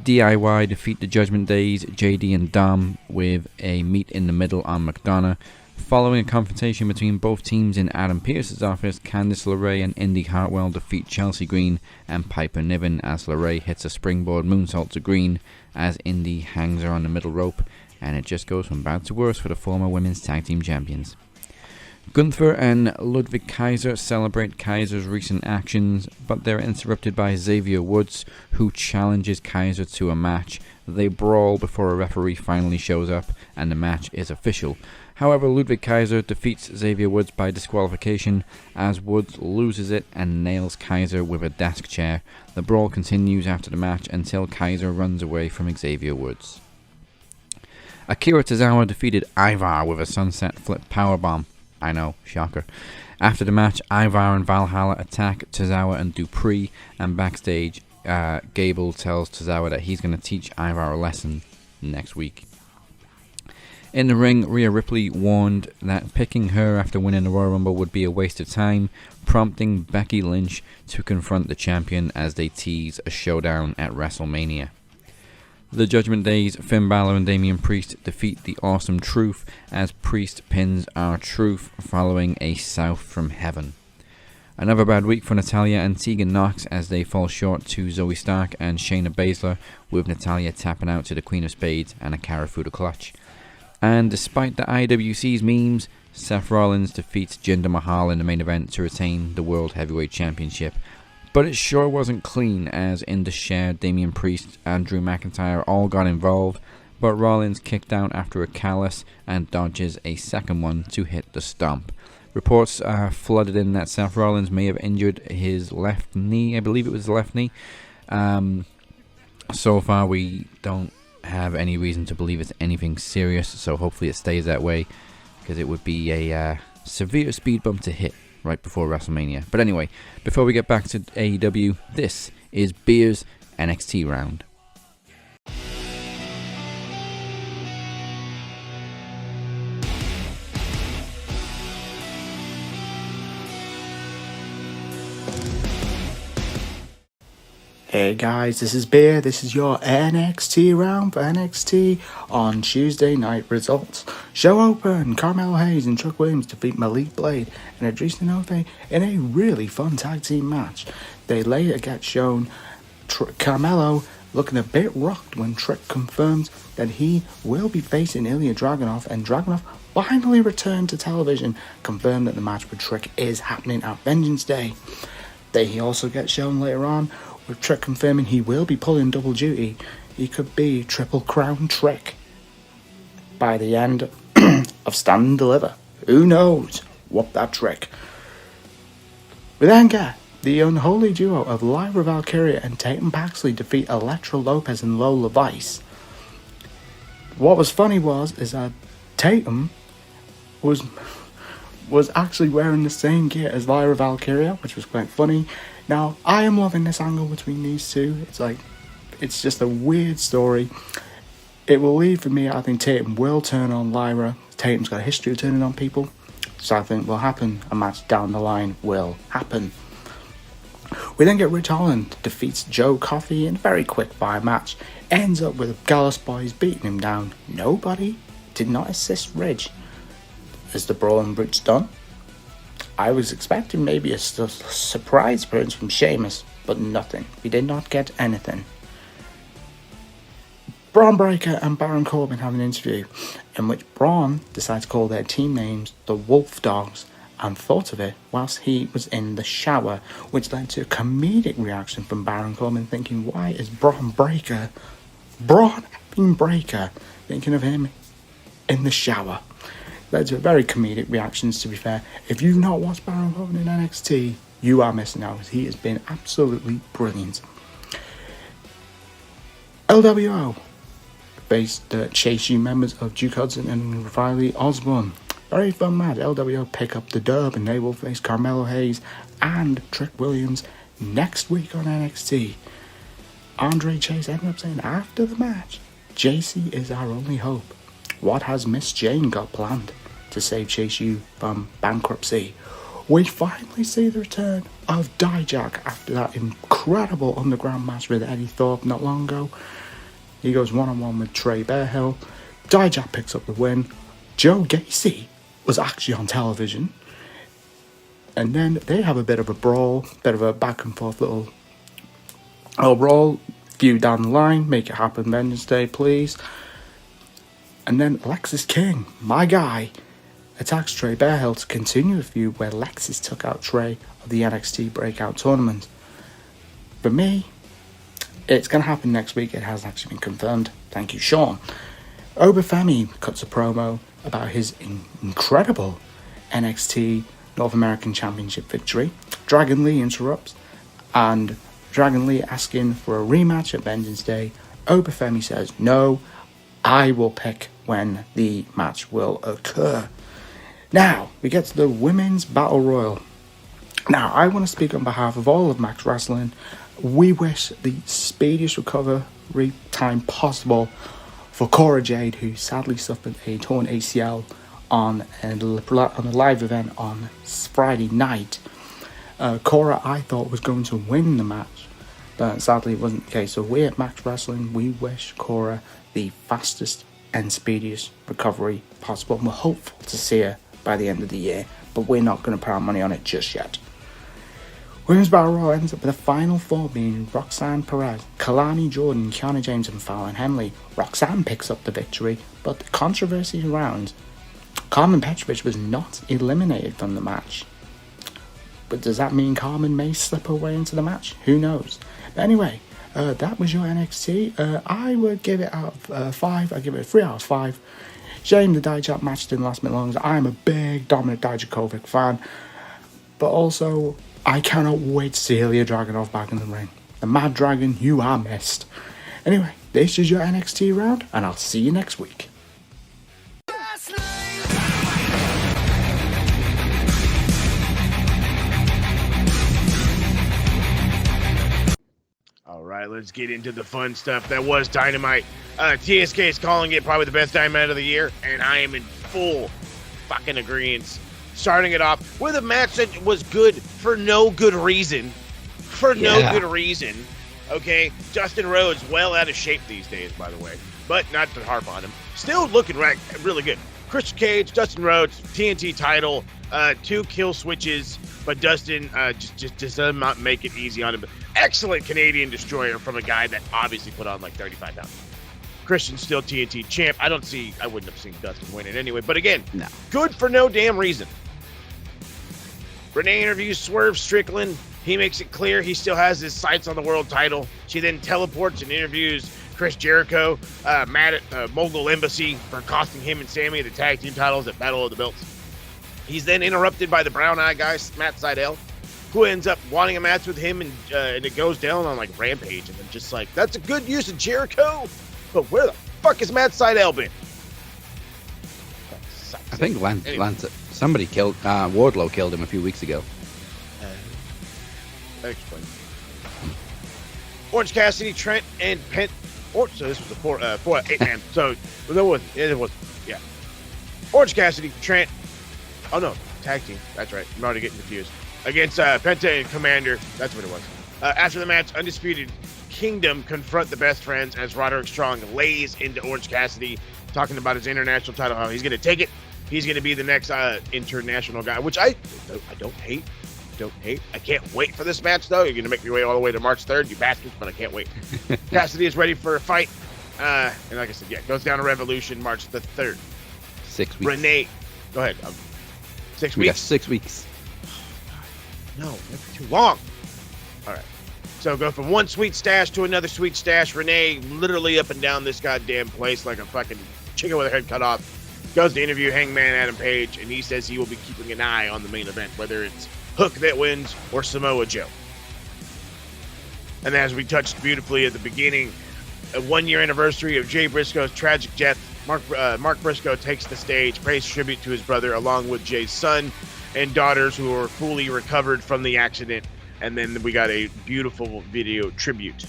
DIY defeat the Judgment Days, JD and Dom, with a meet in the middle on McDonough. Following a confrontation between both teams in Adam Pearce's office, Candice LeRae and Indy Hartwell defeat Chelsea Green and Piper Niven as LeRae hits a springboard moonsault to Green as Indy hangs her on the middle rope, and it just goes from bad to worse for the former women's tag team champions. Gunther and Ludwig Kaiser celebrate Kaiser's recent actions, but they're interrupted by Xavier Woods, who challenges Kaiser to a match. They brawl before a referee finally shows up, and the match is official. However, Ludwig Kaiser defeats Xavier Woods by disqualification as Woods loses it and nails Kaiser with a desk chair. The brawl continues after the match until Kaiser runs away from Xavier Woods. Akira Tozawa defeated Ivar with a sunset flip powerbomb. I know, shocker. After the match, Ivar and Valhalla attack Tozawa and Dupree, and backstage, Gable tells Tozawa that he's going to teach Ivar a lesson next week. In the ring, Rhea Ripley warned that picking her after winning the Royal Rumble would be a waste of time, prompting Becky Lynch to confront the champion as they tease a showdown at WrestleMania. The Judgment Days, Finn Balor and Damian Priest defeat the Awesome Truth as Priest pins R-Truth following a South from Heaven. Another bad week for Natalya and Tegan Nox as they fall short to Zoe Stark and Shayna Baszler, with Natalya tapping out to the Queen of Spades and a Karafuda clutch. And despite the IWC's memes, Seth Rollins defeats Jinder Mahal in the main event to retain the World Heavyweight Championship. But it sure wasn't clean, as Indus Sher, Damian Priest and Drew McIntyre all got involved, but Rollins kicked out after a callus and dodges a second one to hit the stomp. Reports flooded in that Seth Rollins may have injured his left knee. I believe it was the left knee. So far we don't have any reason to believe it's anything serious, so hopefully it stays that way, because it would be a severe speed bump to hit right before WrestleMania. But anyway, before we get back to AEW, this is Beer's NXT round. Hey guys, this is Beer. This is your NXT round for NXT on Tuesday Night Results. Show open, Carmelo Hayes and Chuck Williams defeat Malik Blade and Idris Inoue in a really fun tag team match. They later get shown Carmelo looking a bit rocked when Trick confirms that he will be facing Ilya Dragunov, and Dragunov finally returned to television, confirmed that the match with Trick is happening at Vengeance Day. He also gets shown later on with Trick confirming he will be pulling double duty. He could be Triple Crown Trick by the end of Stand and Deliver. Who knows? Whoop that Trick. We then get the unholy duo of Lyra Valkyria and Tatum Paxley defeat Elektra Lopez and Lola Vice. What was funny is that Tatum was actually wearing the same gear as Lyra Valkyria, which was quite funny. Now, I am loving this angle between these two. It's just a weird story. It will lead for me, I think Tatum will turn on Lyra. Tatum's got a history of turning on people, so I think will happen. A match down the line will happen. We then get Rich Holland defeats Joe Coffey in a very quick fire match. Ends up with Gallus Boys beating him down. Nobody did not assist Ridge. Is the Brawling Brutes done? I was expecting maybe a surprise appearance from Sheamus, but nothing. We did not get anything. Braun Breaker and Baron Corbin have an interview in which Braun decides to call their team names the Wolf Dogs and thought of it whilst he was in the shower, which led to a comedic reaction from Baron Corbin thinking, why is Braun Breaker thinking of him in the shower? Led to very comedic reactions, to be fair. If you've not watched Baron Corbin in NXT, you are missing out. He has been absolutely brilliant. LWO faced the Chase U members of Duke Hudson and Riley Osborne. Very fun match. LWO pick up the dub and they will face Carmelo Hayes and Trick Williams next week on NXT. Andre Chase ended up saying after the match, JC is our only hope. What has Miss Jane got planned to save Chase U from bankruptcy? We finally see the return of Dijak after that incredible underground match with Eddie Thorpe not long ago. He goes one-on-one with Trey Bearhill. Dijak picks up the win. Joe Gacy was actually on television. And then they have a bit of a brawl, bit of a back and forth little brawl. Few down the line, make it happen Wednesday, please. And then Lexis King, my guy, attacks Trey Bearhill to continue a feud where Lexis took out Trey of the NXT Breakout Tournament. For me, it's going to happen next week. It has actually been confirmed. Thank you, Sean. Obafemi cuts a promo about his incredible NXT North American Championship victory. Dragon Lee interrupts, and Dragon Lee asking for a rematch at Vengeance Day. Obafemi says, no, I will pick when the match will occur. Now, we get to the Women's Battle Royal. Now, I want to speak on behalf of all of Max Wrestling. We wish the speediest recovery time possible for Cora Jade, who sadly suffered a torn ACL on a live event on Friday night. Cora, I thought, was going to win the match, but sadly it wasn't the case. So we at Max Wrestling, we wish Cora the fastest and speediest recovery possible, and we're hopeful to see her by the end of the year, but we're not going to put our money on it just yet. Women's Battle Royal ends up with the final four being Roxanne Perez, Kalani Jordan, Kiana James and Fallon Henley. Roxanne picks up the victory, but the controversy around Carmen Petrovich was not eliminated from the match. But does that mean Carmen may slip her way into the match? Who knows? But anyway, that was your NXT. I would give it out of 5. I'd give it a 3 out of 5. Shame the Dijak match didn't last me long. I'm a big Dominik Dijakovic fan. But also, I cannot wait to see Ilya Dragunov back in the ring. The Mad Dragon, you are missed. Anyway, this is your NXT round, and I'll see you next week. All right, let's get into the fun stuff. That was Dynamite. TSK is calling it probably the best Dynamite of the year, and I am in full fucking agreement. Starting it off with a match that was good for no good reason. Good reason. Okay, Dustin Rhodes, well out of shape these days, by the way, but not to harp on him. Still looking really good. Christian Cage, Dustin Rhodes, TNT title, 2 kill switches, but Dustin just does not make it easy on him. Excellent Canadian destroyer from a guy that obviously put on like 35 pounds. Christian's still TNT champ. I wouldn't have seen Dustin win it anyway, but again, no. Good for no damn reason. Renee interviews Swerve Strickland. He makes it clear he still has his sights on the world title. She then teleports and interviews Chris Jericho, mad at Mogul Embassy for costing him and Sammy the tag team titles at Battle of the Belts. He's then interrupted by the brown eye guy, Matt Sydal, who ends up wanting a match with him, and it goes down on like Rampage, and I'm just like, that's a good use of Jericho, but where the fuck has Matt Sydal been? I think Lance somebody killed Wardlow killed him a few weeks ago. Explain. Orange Cassidy, Trent, and so this was a 8-man. So it was yeah. Orange Cassidy, Trent. Oh no, tag team. That's right. I'm already getting confused. Against Penta and Commander. That's what it was. After the match, Undisputed Kingdom confront the Best Friends as Roderick Strong lays into Orange Cassidy, talking about his international title, how he's going to take it. He's going to be the next international guy, which I don't hate. I can't wait for this match, though. You're going to make me wait all the way to March 3rd, you bastards, but I can't wait. Cassidy is ready for a fight. And like I said, yeah, goes down to Revolution March the 3rd. 6 weeks. Renee, go ahead. 6 We got weeks? 6 weeks. No, that's too long. All right. So go from one sweet stash to another sweet stash. Renee literally up and down this goddamn place like a fucking chicken with her head cut off. Goes to interview Hangman Adam Page, and he says he will be keeping an eye on the main event, whether it's Hook that wins or Samoa Joe. And as we touched beautifully at the beginning, a 1-year anniversary of Jay Briscoe's tragic death, Mark Briscoe takes the stage, pays tribute to his brother along with Jay's son and daughters who are fully recovered from the accident. And then we got a beautiful video tribute.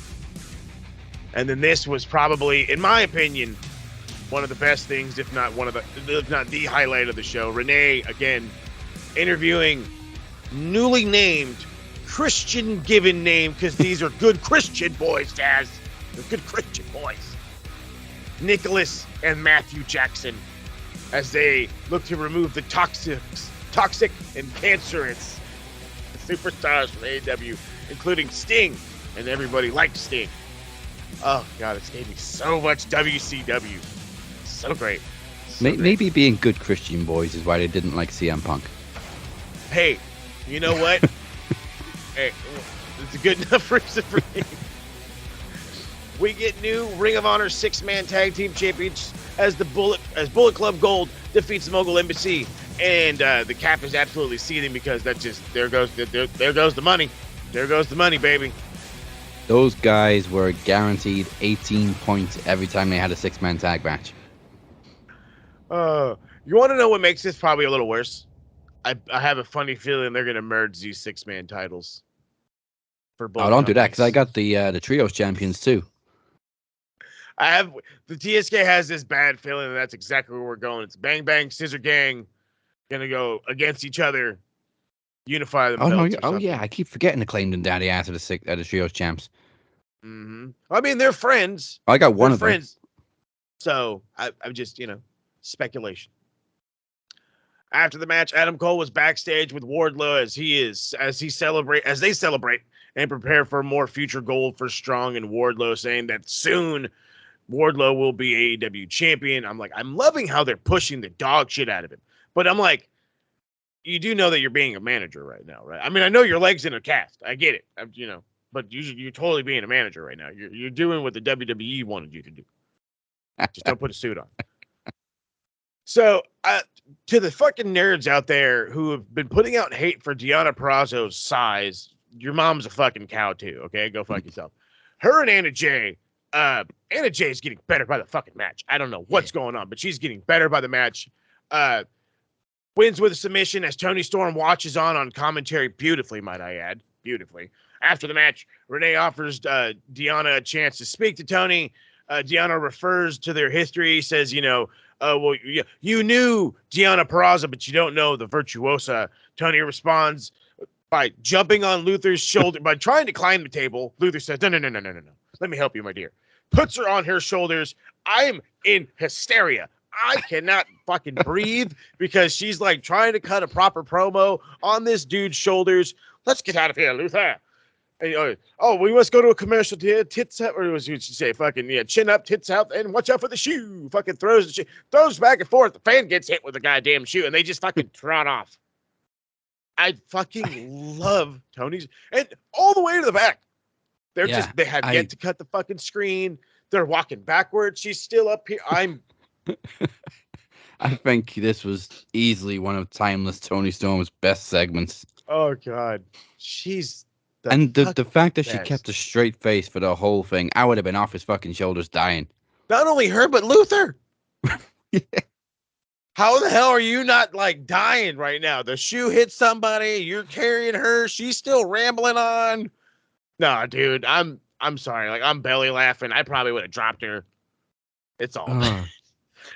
And then this was probably, in my opinion, one of the best things, if not the highlight of the show. Renee, again, interviewing newly named Christian given name, because these are good Christian boys, Daz. They're good Christian boys. Nicholas and Matthew Jackson, as they look to remove the toxic and cancerous superstars from AEW, including Sting, and everybody likes Sting. Oh God, it's gave me so much WCW. So great. Maybe being good Christian boys is why they didn't like CM Punk. Hey, you know what? Hey, it's a good enough reason for me. We get new Ring of Honor 6-man tag team champions as Bullet Club Gold defeats Mogul Embassy, and the cap is absolutely seething because that just there goes the money. There goes the money, baby. Those guys were guaranteed 18 points every time they had a 6-man tag match. You want to know what makes this probably a little worse? I have a funny feeling they're gonna merge these 6-man titles. For both. Oh, don't do that, because I got the trios champions too. The TSK has this bad feeling that that's exactly where we're going. It's Bang Bang Scissor Gang gonna go against each other, unify them. Oh no! Oh yeah, I keep forgetting to claim them daddy after the trios champs. Mm-hmm. I mean, they're friends. I got one of friends. Them. So I'm just speculation. After the match, Adam Cole was backstage with Wardlow as they celebrate and prepare for more future gold for Strong, and Wardlow saying that soon Wardlow will be AEW champion. I'm loving how they're pushing the dog shit out of him. But I'm like, you do know that you're being a manager right now, right? I mean, I know your leg's in a cast. I get it. But you're totally being a manager right now. You're doing what the WWE wanted you to do. Just don't put a suit on. So, to the fucking nerds out there who have been putting out hate for Deonna Purrazzo's size, your mom's a fucking cow too, okay? Go fuck yourself. Her and Anna Jay is getting better by the fucking match. I don't know what's going on, but she's getting better by the match. Wins with a submission as Toni Storm watches on commentary beautifully, might I add. Beautifully. After the match, Renee offers Deonna a chance to speak to Toni. Deonna refers to their history, says, you knew Deonna Purrazzo, but you don't know the Virtuosa. Toni responds by jumping on Luther's shoulder, by trying to climb the table. Luther says, no. Let me help you, my dear. Puts her on her shoulders. I'm in hysteria. I cannot fucking breathe because she's like trying to cut a proper promo on this dude's shoulders. Let's get out of here, Luther. And, we must go to a commercial here. Tits out, or was you say fucking chin up, tits out, and watch out for the shoe. Fucking throws the shoe, throws back and forth. The fan gets hit with a goddamn shoe, and they just fucking trot off. I fucking love Tony's, and all the way to the back. They have yet to cut the fucking screen. They're walking backwards. She's still up here. I think this was easily one of Timeless Toni Storm's best segments. Oh God, she's. The fact that she kept a straight face for the whole thing, I would have been off his fucking shoulders dying. Not only her, but Luther. Yeah. How the hell are you not like dying right now? The shoe hit somebody. You're carrying her. She's still rambling on. Nah, dude, I'm sorry. Like, I'm belly laughing. I probably would have dropped her. It's all bad.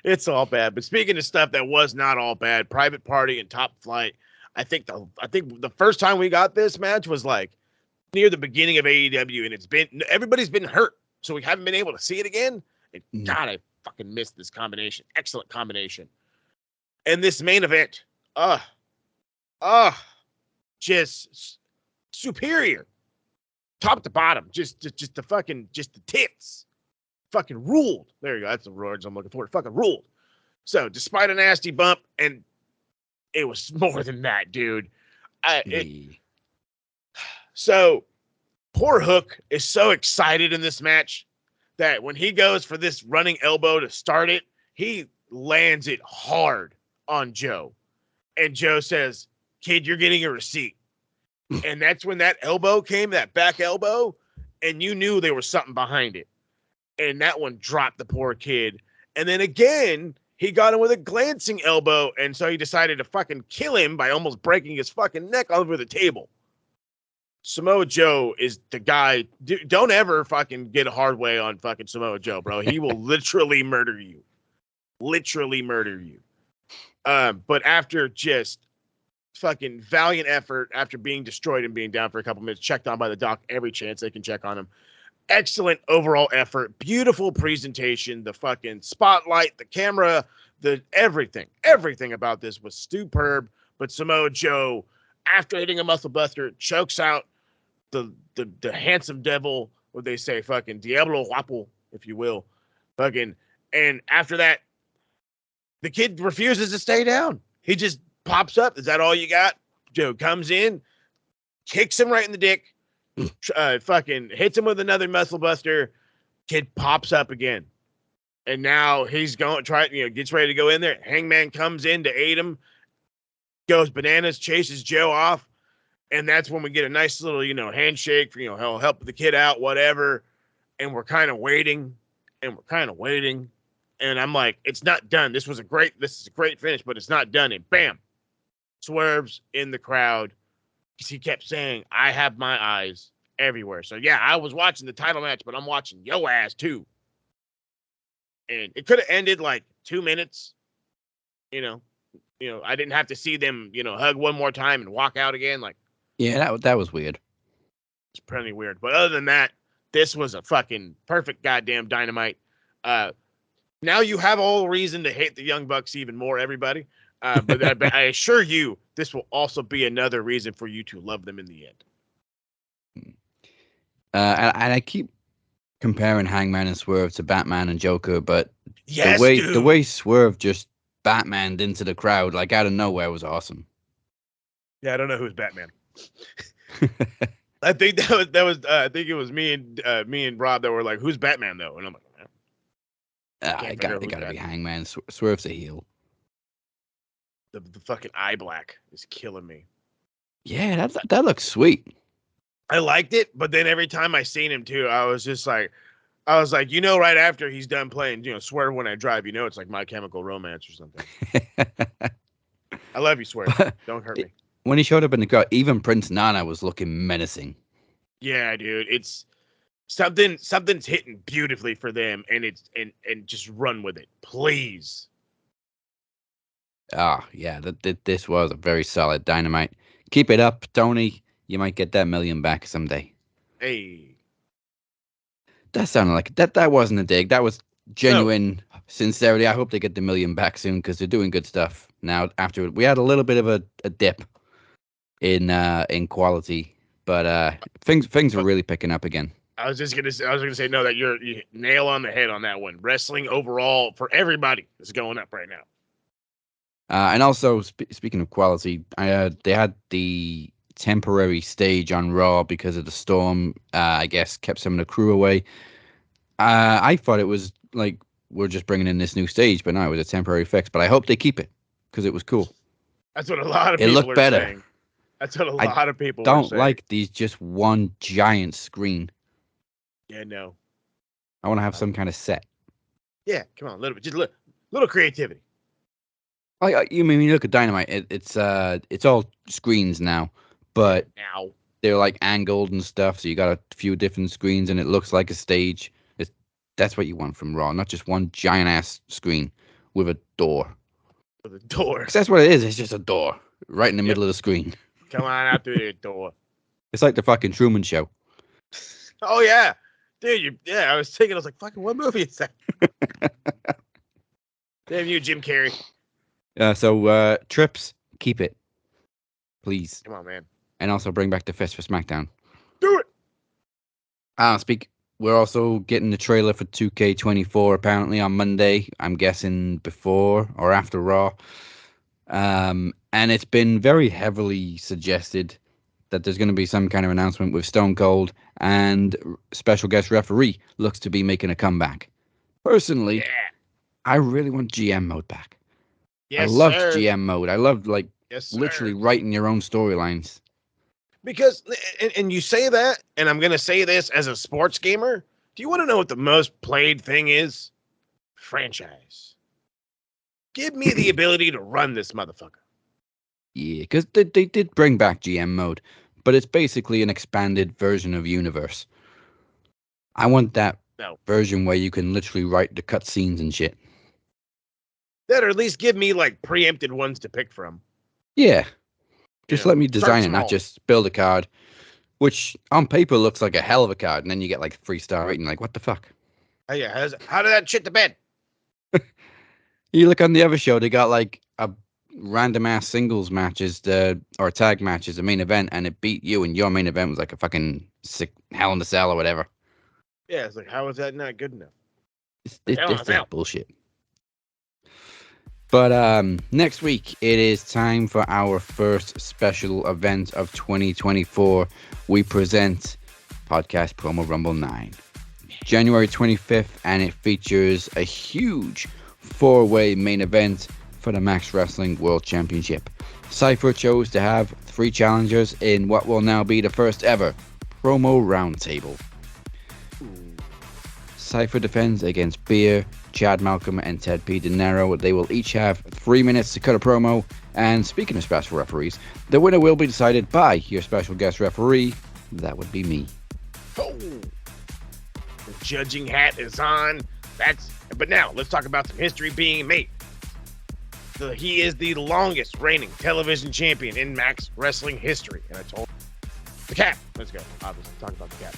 It's all bad. But speaking of stuff that was not all bad, Private Party and Top Flight. I think the first time we got this match was like near the beginning of AEW, and everybody's been hurt, so we haven't been able to see it again. And God, I fucking missed this combination. Excellent combination. And this main event, just superior, top to bottom. Just the tits. Fucking ruled. There you go. That's the words I'm looking for. Fucking ruled. So despite a nasty bump, and it was more than that, dude. So poor Hook is so excited in this match that when he goes for this running elbow to start it, he lands it hard on Joe. And Joe says, "Kid, you're getting a receipt." And that's when that elbow came, that back elbow, and you knew there was something behind it. And that one dropped the poor kid. And then again, he got him with a glancing elbow, and so he decided to fucking kill him by almost breaking his fucking neck all over the table. Samoa Joe is the guy. Don't ever fucking get a hard way on fucking Samoa Joe, bro. He will literally murder you. Literally murder you. But after just fucking valiant effort, after being destroyed and being down for a couple minutes, checked on by the doc every chance they can check on him. Excellent overall effort. Beautiful presentation. The fucking spotlight, the camera, the everything about this was superb. But Samoa Joe, after hitting a muscle buster, chokes out the handsome devil, what they say, fucking Diablo Guapo, if you will. Fucking, and after that, the kid refuses to stay down. He just pops up. Is that all you got? Joe comes in, kicks him right in the dick, fucking hits him with another muscle buster. Kid pops up again. And now he's going, gets ready to go in there. Hangman comes in to aid him, goes bananas, chases Joe off. And that's when we get a nice little, handshake for, he'll help the kid out, whatever. And we're kind of waiting. And I'm like, it's not done. This is a great finish, but it's not done. And bam, swerves in the crowd. Because he kept saying, I have my eyes everywhere. So yeah, I was watching the title match, but I'm watching yo ass too. And it could have ended like 2 minutes. I didn't have to see them, hug one more time and walk out again. Like, yeah, that was weird. It's pretty weird. But other than that, this was a fucking perfect goddamn Dynamite. Now you have all reason to hate the Young Bucks even more, everybody. But I assure you, this will also be another reason for you to love them in the end. And I keep comparing Hangman and Swerve to Batman and Joker, but yes, the way Swerve just Batmaned into the crowd, like out of nowhere, was awesome. Yeah, I don't know who's Batman. I think I think it was me and Rob that were like, "Who's Batman though?" And I'm like, it gotta be Hangman. Swerve's a heel. The fucking eye black is killing me. Yeah, that looks sweet. I liked it, but then every time I seen him too, I was like, right after he's done playing, Swerve When I Drive, it's like My Chemical Romance or something. I love you, Swerve. Don't hurt me. When he showed up in the crowd, even Prince Nana was looking menacing. Yeah, dude, it's something's hitting beautifully for them, and and just run with it, please. Yeah, this was a very solid Dynamite. Keep it up, Tony. You might get that $1 million back someday. Hey. That sounded like that wasn't a dig. That was genuine sincerity. I hope they get the $1 million back soon because they're doing good stuff. Now, after we had a little bit of a dip in quality, but things are really picking up again. I was gonna say no, that you nail on the head on that one. Wrestling overall for everybody is going up right now. And also, speaking of quality, they had the temporary stage on Raw because of the storm. I guess kept some of the crew away. I thought it was like we're just bringing in this new stage, but no, it was a temporary fix. But I hope they keep it because it was cool. That's what a lot of people are better. saying. That's what a lot of people don't like these just one giant screen. Yeah, no. I want to have some kind of set. Yeah, come on, a little bit, just a little creativity. You mean you look at Dynamite? It's all screens now, but now they're like angled and stuff. So you got a few different screens, and it looks like a stage. That's what you want from Raw, not just one giant ass screen with a door. With a door. 'Cause that's what it is. It's just a door right in the middle of the screen. Come on out through the door. It's like the fucking Truman Show. Oh yeah, dude. I was thinking. I was like, fucking, what movie is that? Damn you, Jim Carrey. So Trips, keep it, please. Come on, man. And also bring back the fist for SmackDown. Do it. we're also getting the trailer for 2K24 apparently on Monday. I'm guessing before or after Raw. And it's been very heavily suggested that there's going to be some kind of announcement with Stone Cold, and special guest referee looks to be making a comeback. Personally, I really want GM mode back. I loved GM mode. I loved literally writing your own storylines. Because, and you say that, and I'm going to say this as a sports gamer. Do you want to know what the most played thing is? Franchise. Give me the ability to run this motherfucker. Yeah, because they did bring back GM mode, but it's basically an expanded version of Universe. I want that version where you can literally write the cutscenes and shit. That, or at least give me like preempted ones to pick from. Yeah. Just let me design it, not just build a card, which on paper looks like a hell of a card, and then you get like 3-star rating. Like, what the fuck? Oh, yeah, how did that shit to bed? You look on the other show, they got like a random ass singles matches or tag matches, the main event, and it beat you, and your main event was like a fucking sick Hell in the Cell or whatever. Yeah, it's like, how is that not good enough? It's like bullshit. But next week, it is time for our first special event of 2024. We present Podcast Promo Rumble 9. January 25th, and it features a huge 4-way main event for the Max Wrestling World Championship. Cypher chose to have 3 challengers in what will now be the first ever Promo Roundtable. Cypher defends against Beer, Chad Malcolm, and Ted P. De Niro. They will each have 3 minutes to cut a promo. And speaking of special referees, the winner will be decided by your special guest referee. That would be me. Oh, the judging hat is on. But now let's talk about some history being made. He is the longest reigning television champion in Max Wrestling history. And I told the Cap. Let's go. Obviously, talk about the Cap.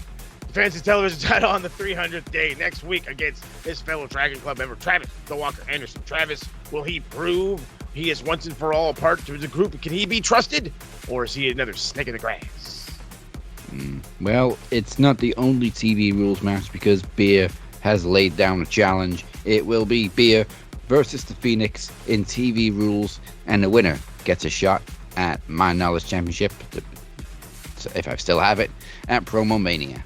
Defends his television title on the 300th day next week against his fellow Dragon Club member, Travis the Walker Anderson. Travis, will he prove he is once and for all a part of the group? Can he be trusted? Or is he another snake in the grass? Well, it's not the only TV rules match because Beer has laid down a challenge. It will be Beer versus the Phoenix in TV rules, and the winner gets a shot at my Knowledge Championship, if I still have it, at Promo Mania.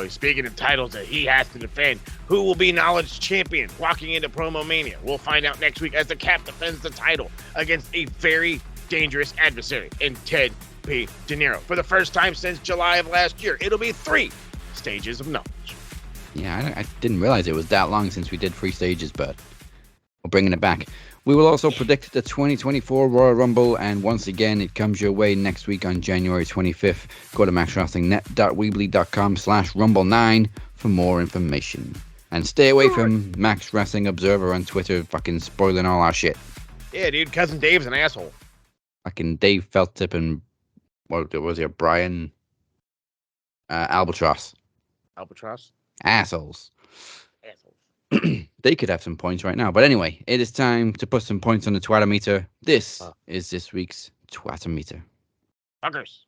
Speaking of titles that he has to defend, who will be Knowledge Champion walking into Promo Mania? We'll find out next week as the Cap defends the title against a very dangerous adversary in Ted P. De Niro. For the first time since July of last year, it'll be 3 stages of knowledge. Yeah, I didn't realize it was that long since we did 3 stages, but we're bringing it back. We will also predict the 2024 Royal Rumble, and once again, it comes your way next week on January 25th. Go to maxwrestlingnet.weebly.com/rumble9 for more information. And stay away from Max Wrestling Observer on Twitter, fucking spoiling all our shit. Yeah, dude, Cousin Dave's an asshole. Fucking Dave Felttip and, what was it, Brian Albatross. Albatross? Assholes. They could have some points right now. But anyway, it is time to put some points on the Twatometer. This is this week's Twatometer. Fuckers.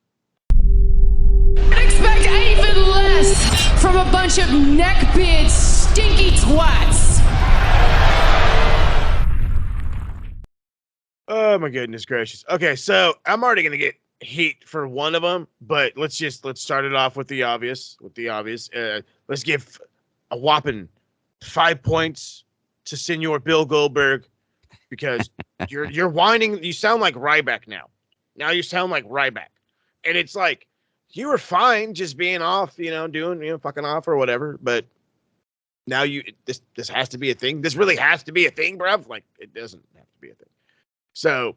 Expect even less from a bunch of neckbeard stinky twats. Oh my goodness gracious. Okay, so I'm already gonna get heat for one of them, but let's start it off with the obvious. Let's give a whopping 5 points to Senor Bill Goldberg, because you're whining. You sound like Ryback now. Now you sound like Ryback, and it's like you were fine just being off, doing fucking off or whatever. But now this has to be a thing. This really has to be a thing, bruv. Like, it doesn't have to be a thing. So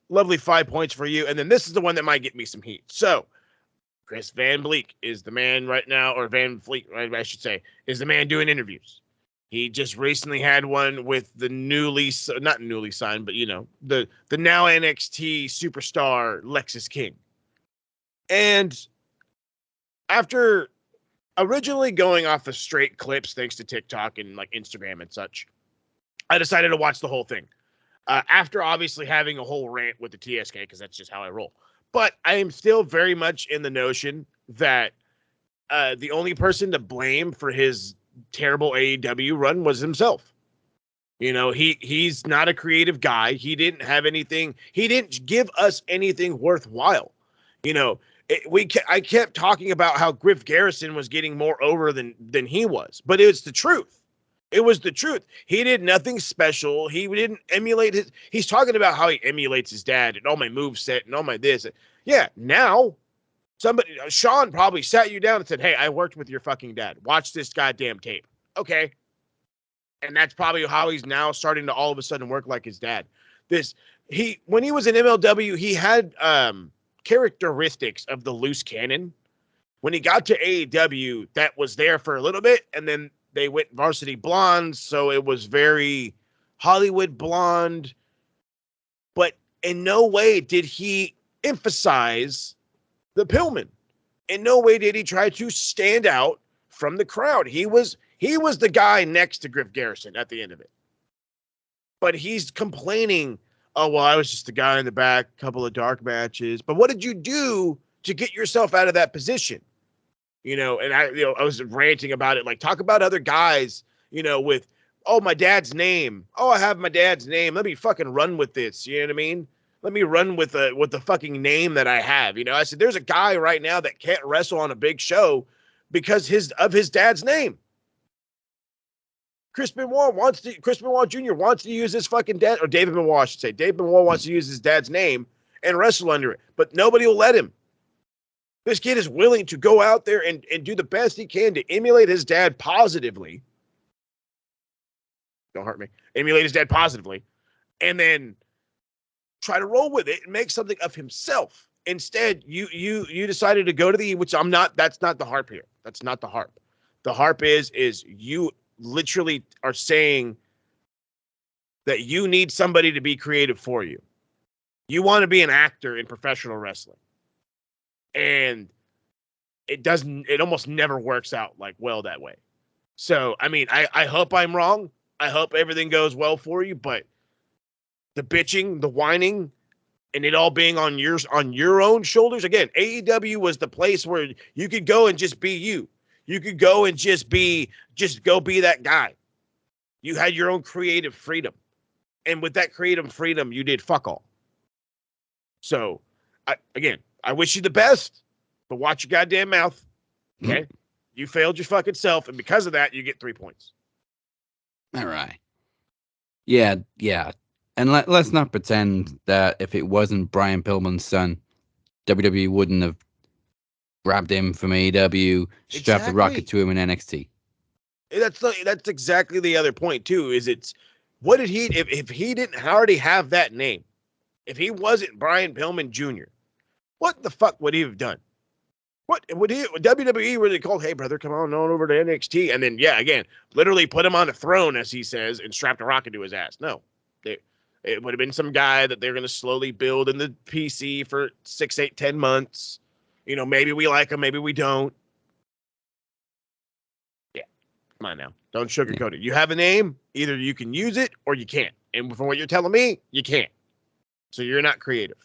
lovely 5 points for you. And then this is the one that might get me some heat. So Chris Van Bleek is the man right now, or Van Fleet, right, I should say, is the man doing interviews. He just recently had one with the not newly signed, but the now NXT superstar Lexis King. And after originally going off of straight clips, thanks to TikTok and like Instagram and such, I decided to watch the whole thing. After obviously having a whole rant with the TSK, because that's just how I roll. But I am still very much in the notion that the only person to blame for his terrible AEW run was himself. He's not a creative guy. He didn't have anything. He didn't give us anything worthwhile. I kept talking about how Griff Garrison was getting more over than he was, but it was the truth. It was the truth. He did nothing special. He didn't emulate he's talking about how he emulates his dad and all my moveset and all my this. Yeah, now Sean probably sat you down and said, hey, I worked with your fucking dad. Watch this goddamn tape. Okay. And that's probably how he's now starting to all of a sudden work like his dad. When he was in MLW, he had characteristics of the loose cannon. When he got to AEW, that was there for a little bit, and then they went varsity blonde, so it was very Hollywood blonde. But in no way did he emphasize the Pillman. In no way did he try to stand out from the crowd. He was the guy next to Griff Garrison at the end of it. But he's complaining, oh, well, I was just the guy in the back, a couple of dark matches. But what did you do to get yourself out of that position? And I was ranting about it. Like, talk about other guys, with, oh, my dad's name. Oh, I have my dad's name. Let me fucking run with this. You know what I mean? Let me run with the fucking name that I have. I said, there's a guy right now that can't wrestle on a big show because of his dad's name. Chris Benoit Jr. wants to use his fucking dad, or David Benoit, I should say. Dave Benoit wants to use his dad's name and wrestle under it, but nobody will let him. This kid is willing to go out there and do the best he can to emulate his dad positively. Don't hurt me. Emulate his dad positively. And then try to roll with it and make something of himself. Instead, you decided to go to that's not the harp here. That's not the harp. The harp is you literally are saying that you need somebody to be creative for you. You want to be an actor in professional wrestling. And it almost never works out well that way. So, I mean, I hope I'm wrong. I hope everything goes well for you, but the bitching, the whining, and it all being on your own shoulders. Again, AEW was the place where you could go and just be you. You could go and just go be that guy. You had your own creative freedom. And with that creative freedom, you did fuck all. So, I wish you the best, but watch your goddamn mouth. Okay? You failed your fucking self, and because of that, you get 3 points. All right. Yeah. And let's not pretend that if it wasn't Brian Pillman's son, WWE wouldn't have grabbed him from AEW, strapped a rocket to him in NXT. That's exactly the other point too. What did he if he didn't already have that name, if he wasn't Brian Pillman Jr., what the fuck would he have done? What would WWE really called? Hey brother, come on over to NXT, and then again, literally put him on a throne, as he says, and strapped a rocket to his ass. No, it would have been some guy that they're going to slowly build in the PC for 6, 8, 10 months. Maybe we like him, maybe we don't. Yeah, come on now. Don't sugarcoat it. You have a name, either you can use it or you can't. And from what you're telling me, you can't. So you're not creative.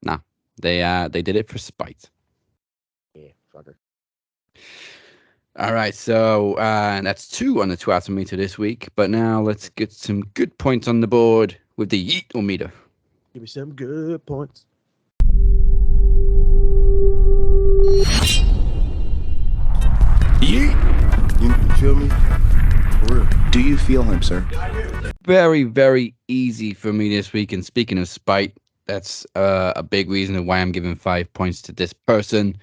No, they did it for spite. Yeah, fucker. All right, so that's 2 on the Twatometer this week. But now let's get some good points on the board with the Yeet-o-meter. Give me some good points. You feel me? Do you feel him, sir? Very, very easy for me this week. And speaking of spite, that's a big reason why I'm giving 5 points to this person.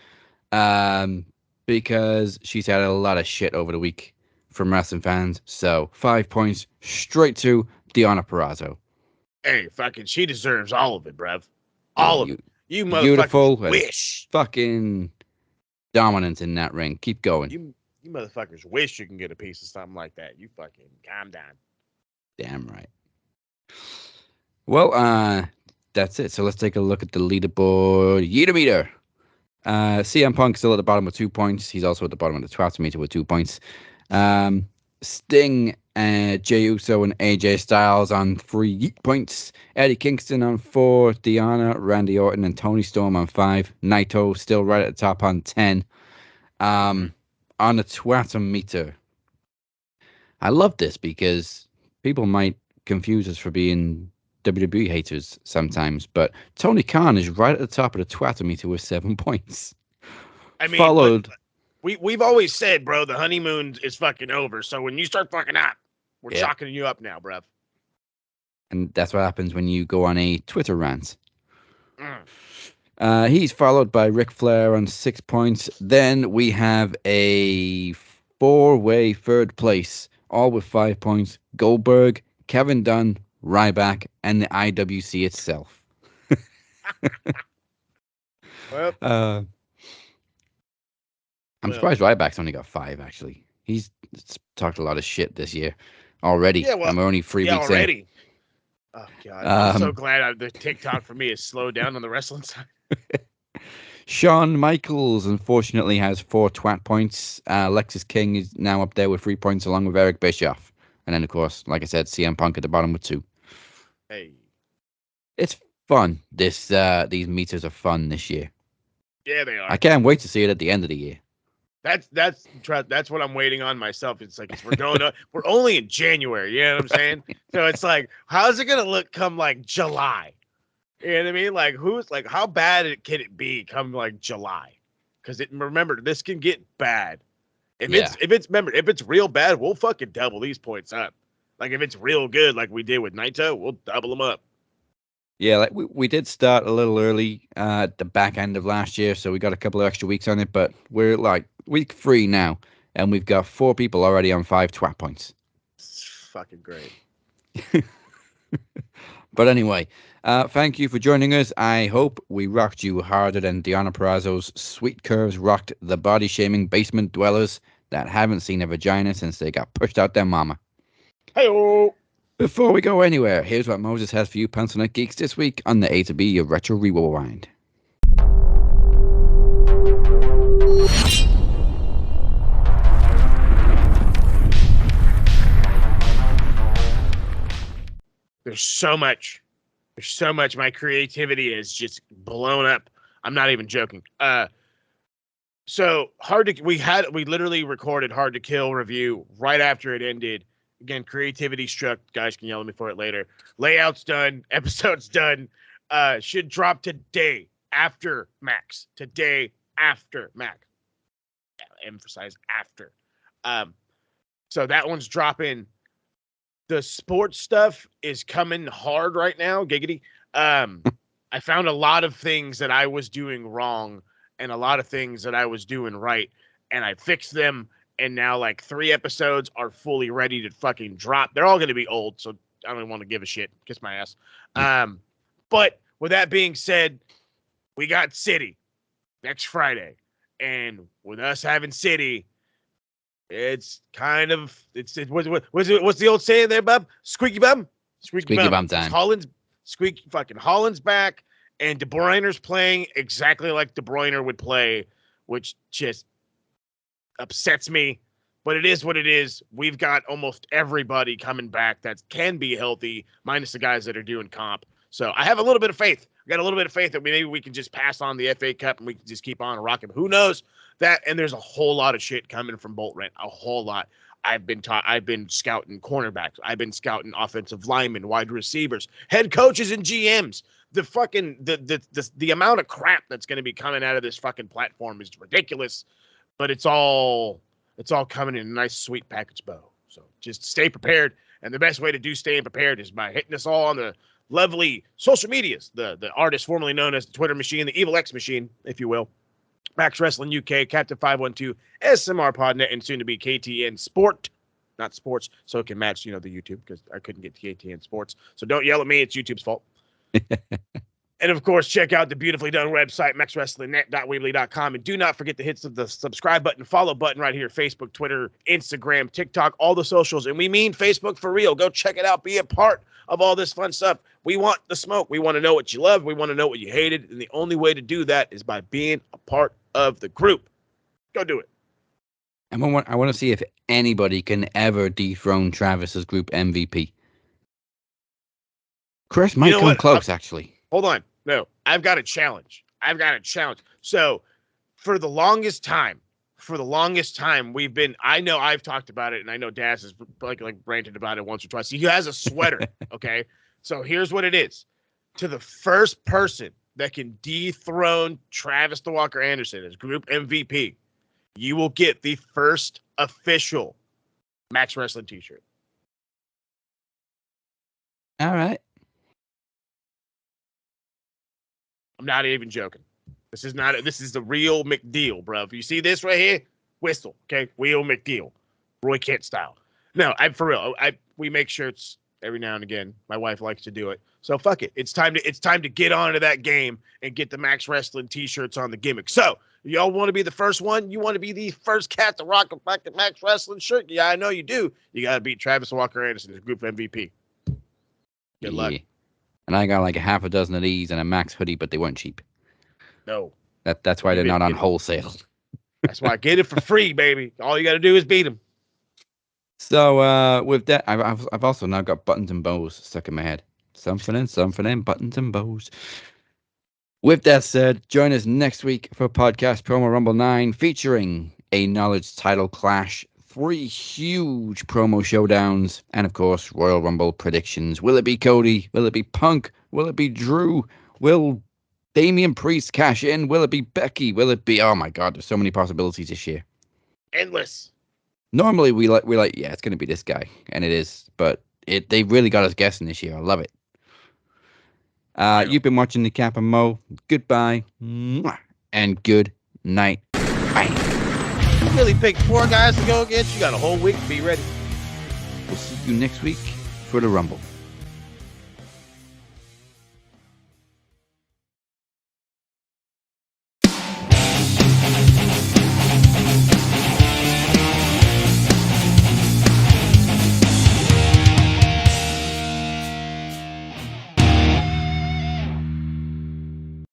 Because she's had a lot of shit over the week from wrestling fans. So 5 points straight to Deonna Purrazzo. Hey, fucking, she deserves all of it, bruv. All of it. You beautiful, motherfuckers wish. Fucking dominant in that ring. Keep going. You motherfuckers wish you can get a piece of something like that. You fucking calm down. Damn right. Well, that's it. So let's take a look at the leaderboard. Yeet-o-meter. CM Punk still at the bottom with 2 points. He's also at the bottom of the Twatometer with 2 points. Sting, Jey Uso, and AJ Styles on 3 points. Eddie Kingston on 4. Deonna, Randy Orton, and Tony Storm on 5. Naito still right at the top on 10. on a Twatometer. I love this because people might confuse us for being WWE haters sometimes, but Tony Khan is right at the top of the Twatometer with 7 points. I mean, followed. We've always said, bro, the honeymoon is fucking over. So when you start fucking up, we're chalking you up now, bruv. And that's what happens when you go on a Twitter rant. He's followed by Ric Flair on 6 points. Then we have a 4-way third place, all with 5 points. Goldberg, Kevin Dunn, Ryback, and the IWC itself. Well, I'm surprised Ryback's only got 5, actually. He's talked a lot of shit this year already. Yeah, well, and we're only 3 weeks already. in. Oh, God. I'm so glad the TikTok for me is slowed down on the wrestling side. Shawn Michaels, unfortunately, has 4 twat points. Lexus King is now up there with 3 points, along with Eric Bischoff. And then, of course, like I said, CM Punk at the bottom with 2. Hey. It's fun. These meters are fun this year. Yeah, they are. I can't wait to see it at the end of the year. That's what I'm waiting on myself. It's like we're going up. We're only in January. You know what I'm saying? So it's like, how's it gonna look come like July? You know what I mean? Like how bad can it be come like July? Because remember, this can get bad. If it's real bad, we'll fucking double these points up. Like if it's real good, like we did with Naito, we'll double them up. Yeah, like we did start a little early at the back end of last year, so we got a couple of extra weeks on it, but we're like week 3 now, and we've got 4 people already on 5 twat points. It's fucking great. But anyway, thank you for joining us. I hope we rocked you harder than Deonna Purrazzo's sweet curves rocked the body-shaming basement dwellers that haven't seen a vagina since they got pushed out their mama. Hey-o! Before we go anywhere, here's what Moses has for you Pencil Neck Geeks this week on the A to B of Retro Rewind. There's so much. My creativity is just blown up. I'm not even joking. So we literally recorded Hard to Kill review right after it ended. Again, creativity struck. Guys can yell at me for it later. Layout's done. Episode's done. Should drop today after Max. Today after Max. Emphasize after. So that one's dropping. The sports stuff is coming hard right now. Giggity. I found a lot of things that I was doing wrong and a lot of things that I was doing right, and I fixed them. And now, like, 3 episodes are fully ready to fucking drop. They're all going to be old, so I don't want to give a shit. Kiss my ass. But with that being said, we got City next Friday. And with us having City, it's kind of what's the old saying there, bub? Squeaky bum? Squeaky bum time. Holland's back, and De Bruyne's playing exactly like De Bruyne would play, which just upsets me, but it is what it is. We've got almost everybody coming back that can be healthy, minus the guys that are doing comp. So I have a little bit of faith. I got a little bit of faith that maybe we can just pass on the FA Cup and we can just keep on rocking. Who knows that? And there's a whole lot of shit coming from Bolt Rent. A whole lot. I've been scouting cornerbacks. I've been scouting offensive linemen, wide receivers, head coaches, and GMs. The amount of crap that's going to be coming out of this fucking platform is ridiculous. But it's all coming in a nice, sweet package bow. So just stay prepared. And the best way to do staying prepared is by hitting us all on the lovely social medias. The artist formerly known as the Twitter machine, the Evil X machine, if you will. Max Wrestling UK, Captain 512, SMR Podnet, and soon to be KTN Sport. Not Sports, so it can match, the YouTube, because I couldn't get KTN Sports. So don't yell at me. It's YouTube's fault. And, of course, check out the beautifully done website, maxwrestlingnet.weebly.com. And do not forget to hit the subscribe button, follow button right here, Facebook, Twitter, Instagram, TikTok, all the socials. And we mean Facebook for real. Go check it out. Be a part of all this fun stuff. We want the smoke. We want to know what you love. We want to know what you hated. And the only way to do that is by being a part of the group. Go do it. I want to see if anybody can ever dethrone Travis's group MVP. Chris might come close, actually. Hold on. No, I've got a challenge. So for the longest time, for the longest time, I know I've talked about it, and I know Daz has like ranted about it once or twice. He has a sweater, okay? So here's what it is. To the first person that can dethrone Travis the Walker Anderson as group MVP, you will get the first official Max Wrestling t-shirt. All right. I'm not even joking. This is the real McDeal, bro. If you see this right here, whistle, okay? Real McDeal. Roy Kent style. No, for real. We make shirts every now and again. My wife likes to do it. So fuck it. It's time to get onto that game and get the Max Wrestling t-shirts on the gimmick. So, y'all want to be the first one? You want to be the first cat to rock a fucking Max Wrestling shirt? Yeah, I know you do. You got to beat Travis Walker Anderson as group MVP. Good luck. And I got like a half a dozen of these and a Max hoodie, but they weren't cheap. No. That's why they're not on wholesale. That's why I get it for free, baby. All you got to do is beat them. So with that, I've also now got buttons and bows stuck in my head. Something and buttons and bows. With that said, join us next week for Podcast Promo Rumble 9 featuring a Knowledge title clash, 3 huge promo showdowns, and of course, Royal Rumble predictions. Will it be Cody? Will it be Punk? Will it be Drew? Will Damian Priest cash in? Will it be Becky? Will it be... Oh my God, there's so many possibilities this year. Endless. Normally we like, yeah, it's going to be this guy, and it is, but they really got us guessing this year. I love it. You've been watching the Cap and Mo. Goodbye and good night. Bye. You really picked 4 guys to go against. You got a whole week to be ready. We'll see you next week for the Rumble.